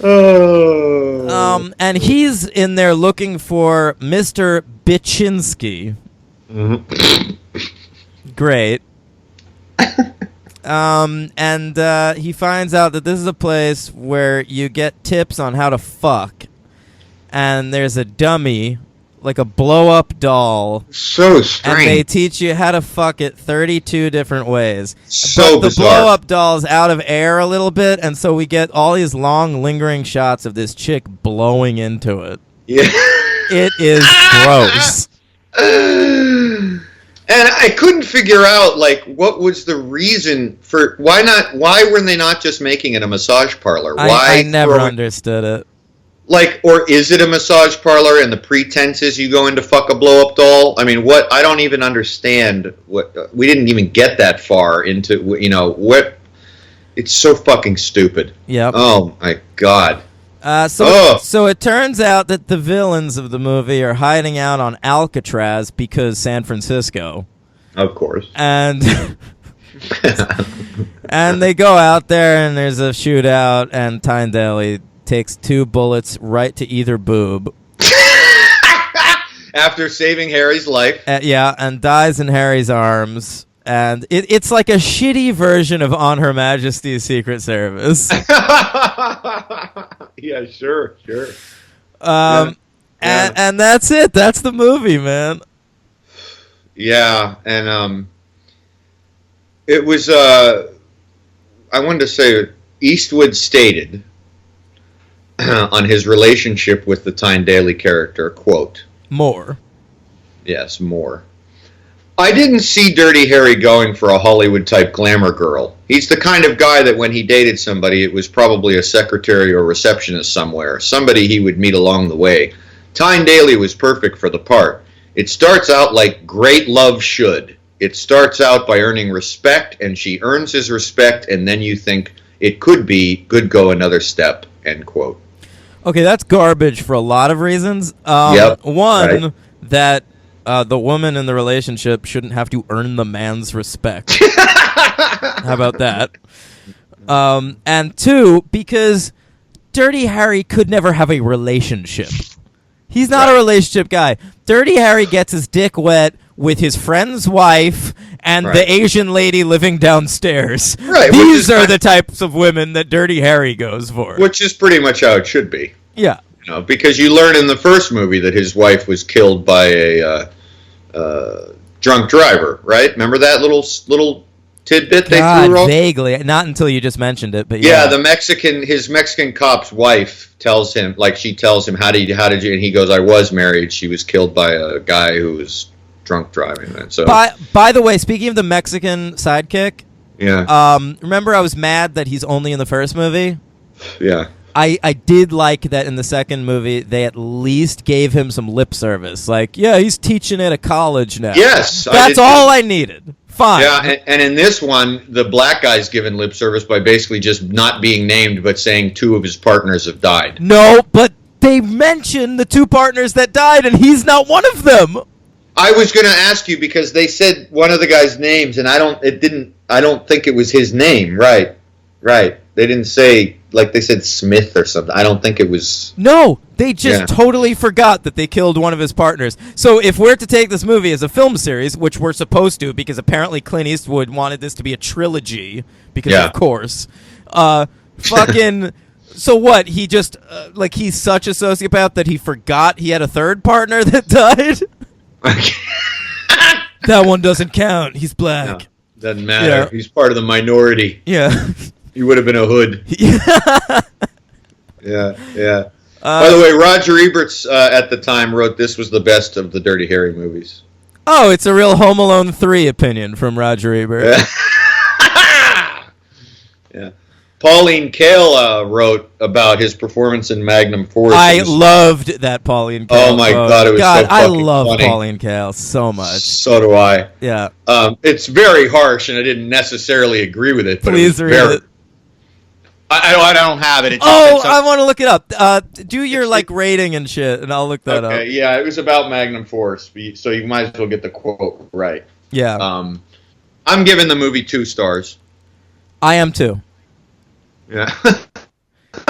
Oh. And he's in there looking for Mr. Bitchinski. Great. And he finds out that this is a place where you get tips on how to fuck. And there's a dummy, like a blow-up doll. So strange. And they teach you how to fuck it 32 different ways. So but the bizarre. blow-up doll's out of air a little bit, and so we get all these long, lingering shots of this chick blowing into it. Yeah. It is gross. And I couldn't figure out, like, what was the reason for... Why were they not just making it a massage parlor? I never understood it. Like, or is it a massage parlor and the pretense is you go in to fuck a blow-up doll? I mean, what? I don't even understand what... we didn't even get that far into, what... It's so fucking stupid. Yep. Oh, my God. So it turns out that the villains of the movie are hiding out on Alcatraz because San Francisco. Of course. And... and they go out there and there's a shootout and Tyne takes 2 bullets right to either boob. After saving Harry's life. And dies in Harry's arms. And it's like a shitty version of On Her Majesty's Secret Service. Yeah, sure. And that's it. That's the movie, man. Yeah, and it was, I wanted to say, Eastwood stated on his relationship with the Tyne Daly character, quote, More. Yes, more. I didn't see Dirty Harry going for a Hollywood-type glamour girl. He's the kind of guy that when he dated somebody, it was probably a secretary or receptionist somewhere, somebody he would meet along the way. Tyne Daly was perfect for the part. It starts out like great love should. It starts out by earning respect, and she earns his respect, and then you think it could go another step, end quote. Okay, that's garbage for a lot of reasons. Yep, one, right. That the woman in the relationship shouldn't have to earn the man's respect. How about that? And 2, because Dirty Harry could never have a relationship. He's not a relationship guy. Dirty Harry gets his dick wet with his friend's wife and the Asian lady living downstairs. Right. These are the types of women that Dirty Harry goes for. Which is pretty much how it should be. Yeah. Because you learn in the first movie that his wife was killed by a drunk driver, right? Remember that little tidbit they threw off? Vaguely. Not until you just mentioned it, but yeah. Yeah, his Mexican cop's wife tells him, how did you, and he goes, I was married. She was killed by a guy who was drunk driving. And so, by the way, speaking of the Mexican sidekick, remember I was mad that he's only in the first movie? Yeah. I did like that in the second movie they at least gave him some lip service. Like, yeah, he's teaching at a college now. Yes. That's all I needed. Fine. Yeah, and in this one, the black guy's given lip service by basically just not being named, but saying 2 of his partners have died. No, but they mentioned the 2 partners that died, and he's not one of them. I was going to ask you because they said one of the guy's names, and I don't think it was his name. Right. They didn't say, like they said Smith or something. I don't think it was... No, they just totally forgot that they killed one of his partners. So if we're to take this movie as a film series, which we're supposed to, because apparently Clint Eastwood wanted this to be a trilogy, because of course, fucking... So what, he just, he's such a sociopath that he forgot he had a third partner that died? That one doesn't count. He's black. No, doesn't matter. Yeah. He's part of the minority. Yeah. He would have been a hood. Yeah. By the way, Roger Ebert at the time wrote this was the best of the Dirty Harry movies. Oh, it's a real Home Alone 3 opinion from Roger Ebert. Yeah. Pauline Kael wrote about his performance in Magnum Force. I loved that Pauline Kael. Oh my God, it was so fucking I love funny. Pauline Kael so much. So do I. Yeah. It's very harsh, and I didn't necessarily agree with it. But Please it read very, it. I don't have it. I want to look it up. Do your rating and shit, and I'll look that up. Okay, yeah, it was about Magnum Force, so you might as well get the quote right. Yeah. I'm giving the movie 2 stars. I am too. Yeah.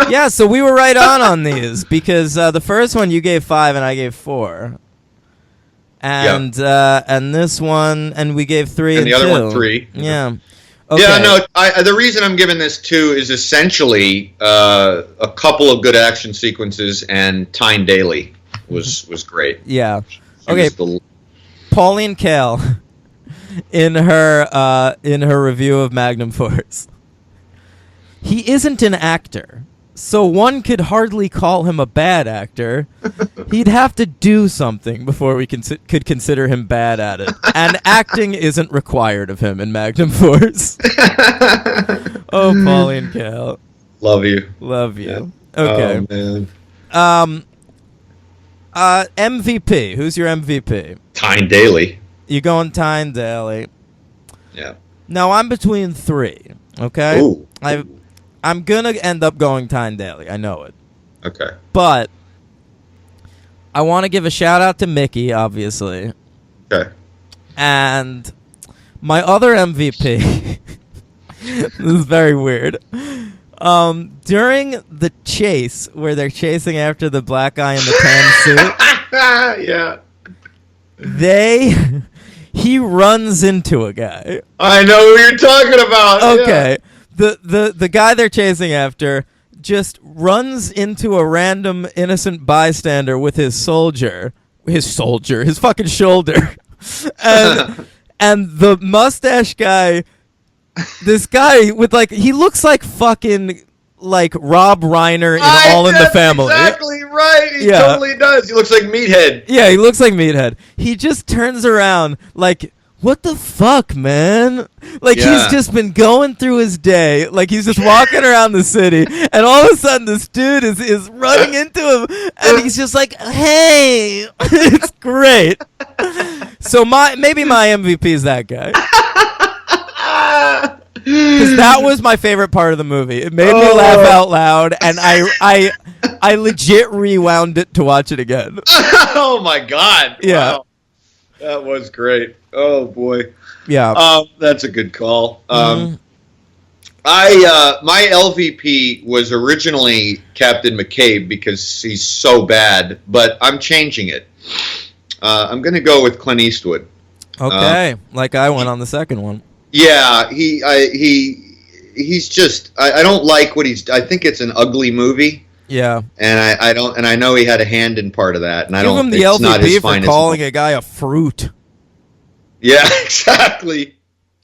Yeah, so we were right on these because the first one you gave 5 and I gave 4, and this one and we gave 3 and the 2. other one 3. Yeah. Okay. Yeah, no. The reason I'm giving this 2 is essentially a couple of good action sequences, and Tyne Daly was great. Yeah. Okay. Pauline Kael in her review of Magnum Force. He isn't an actor, so one could hardly call him a bad actor. He'd have to do something before we could consider him bad at it. And acting isn't required of him in Magnum Force. Oh, Pauline Kael. Love you. Love you. Yeah. Okay. Oh, man. MVP. Who's your MVP? Tyne Daly. You going Tyne Daly? Yeah. No, I'm between 3. Okay. Ooh. I'm gonna end up going Tyne Daly. I know it. Okay. But I want to give a shout out to Mickey, obviously. Okay. And my other MVP. This is very weird. During the chase, where they're chasing after the black guy in the tan suit. Yeah. He runs into a guy. I know who you're talking about. Okay. Yeah. The guy they're chasing after just runs into a random innocent bystander with his fucking shoulder. And the mustache guy, this guy with he looks like fucking Rob Reiner in All in the Family. Exactly right. He totally does. He looks like Meathead. Yeah, he looks like Meathead. He just turns around what the fuck, man? He's just been going through his day. He's just walking around the city, and all of a sudden this dude is running into him, and he's just like, hey. It's great. So maybe my MVP is that guy. Because that was my favorite part of the movie. It made me laugh out loud, and I legit rewound it to watch it again. Oh, my God. Yeah. Wow. That was great. Oh, boy. Yeah. That's a good call. My LVP was originally Captain McCabe because he's so bad, but I'm changing it. I'm going to go with Clint Eastwood. Okay. I went on the second one. Yeah, he's just I don't like what he's. I think it's an ugly movie. Yeah, and I don't, and I know he had a hand in part of that. And I don't. Give him the LVP for calling a guy a fruit. Yeah, exactly.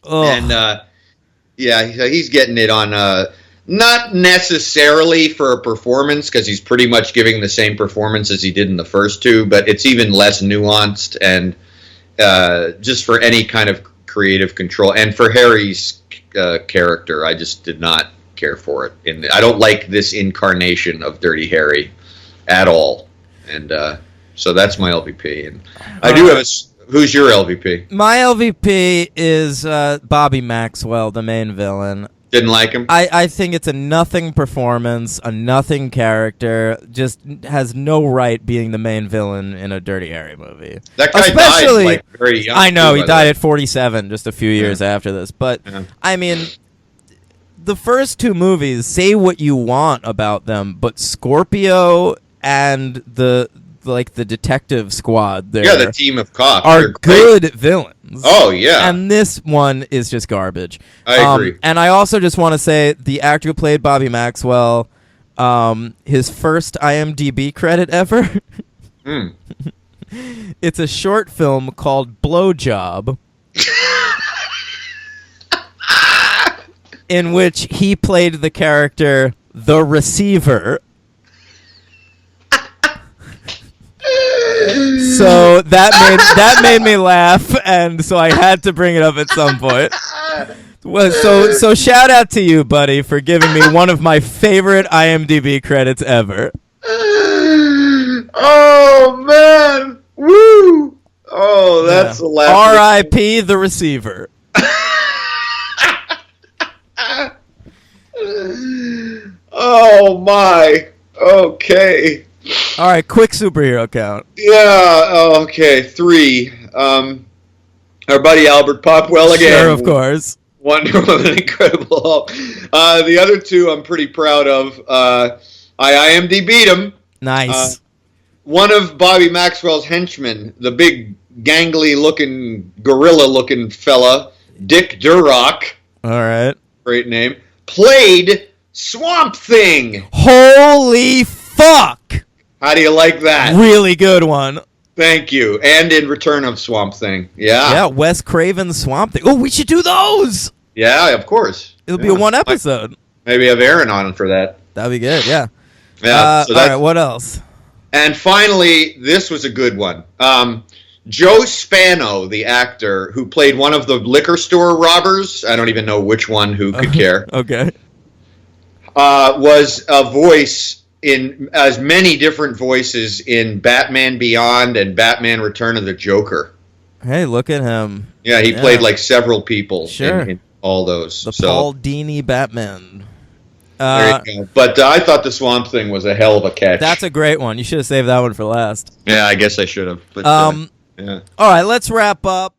Ugh. And he's getting it on not necessarily for a performance because he's pretty much giving the same performance as he did in the first two, but it's even less nuanced and just for any kind of creative control. And for Harry's character, I just did not care for it. I don't like this incarnation of Dirty Harry at all. And so that's my LVP. And I do have a... Who's your LVP? My LVP is Bobby Maxwell, the main villain. Didn't like him? I think it's a nothing performance, a nothing character, just has no right being the main villain in a Dirty Harry movie. That guy died very young. I know, he died at 47, just a few years after this. But, I mean, the first two movies, say what you want about them, but Scorpio and the detective squad there, the team of cops are good villains. Oh yeah, and this one is just garbage. I agree. And I also just want to say the actor who played Bobby Maxwell, his first IMDb credit ever. It's a short film called Blowjob, in which he played the character The Receiver. So that made me laugh, and so I had to bring it up at some point. Well, so shout out to you, buddy, for giving me one of my favorite IMDb credits ever. Oh man! Woo! Oh, that's a laugh. R.I.P. the receiver. Oh my. Okay. All right, quick superhero count. Yeah. Okay. 3. Our buddy Albert Popwell again. Sure, of course. Wonder Woman, Incredible Hulk. The other 2 I'm pretty proud of. I IMDb'd them. Nice. One of Bobby Maxwell's henchmen, the big gangly-looking, gorilla-looking fella, Dick Durock. All right. Great name. Played Swamp Thing. Holy fuck! How do you like that? Really good one. Thank you. And in Return of Swamp Thing. Yeah. Yeah, Wes Craven's Swamp Thing. Oh, we should do those. Yeah, of course. It'll be a one episode. Maybe have Aaron on for that. That'd be good, yeah. Yeah. All right, what else? And finally, this was a good one. Joe Spano, the actor who played one of the liquor store robbers, I don't even know which one, who could care, Okay. was a voice in as many different voices in Batman Beyond and Batman Return of the Joker. Hey, look at him. Yeah, he played like several people in all those. The Paul Dini Batman. There you go. But I thought the Swamp Thing was a hell of a catch. That's a great one. You should have saved that one for last. Yeah, I guess I should have. But, yeah. All right, let's wrap up.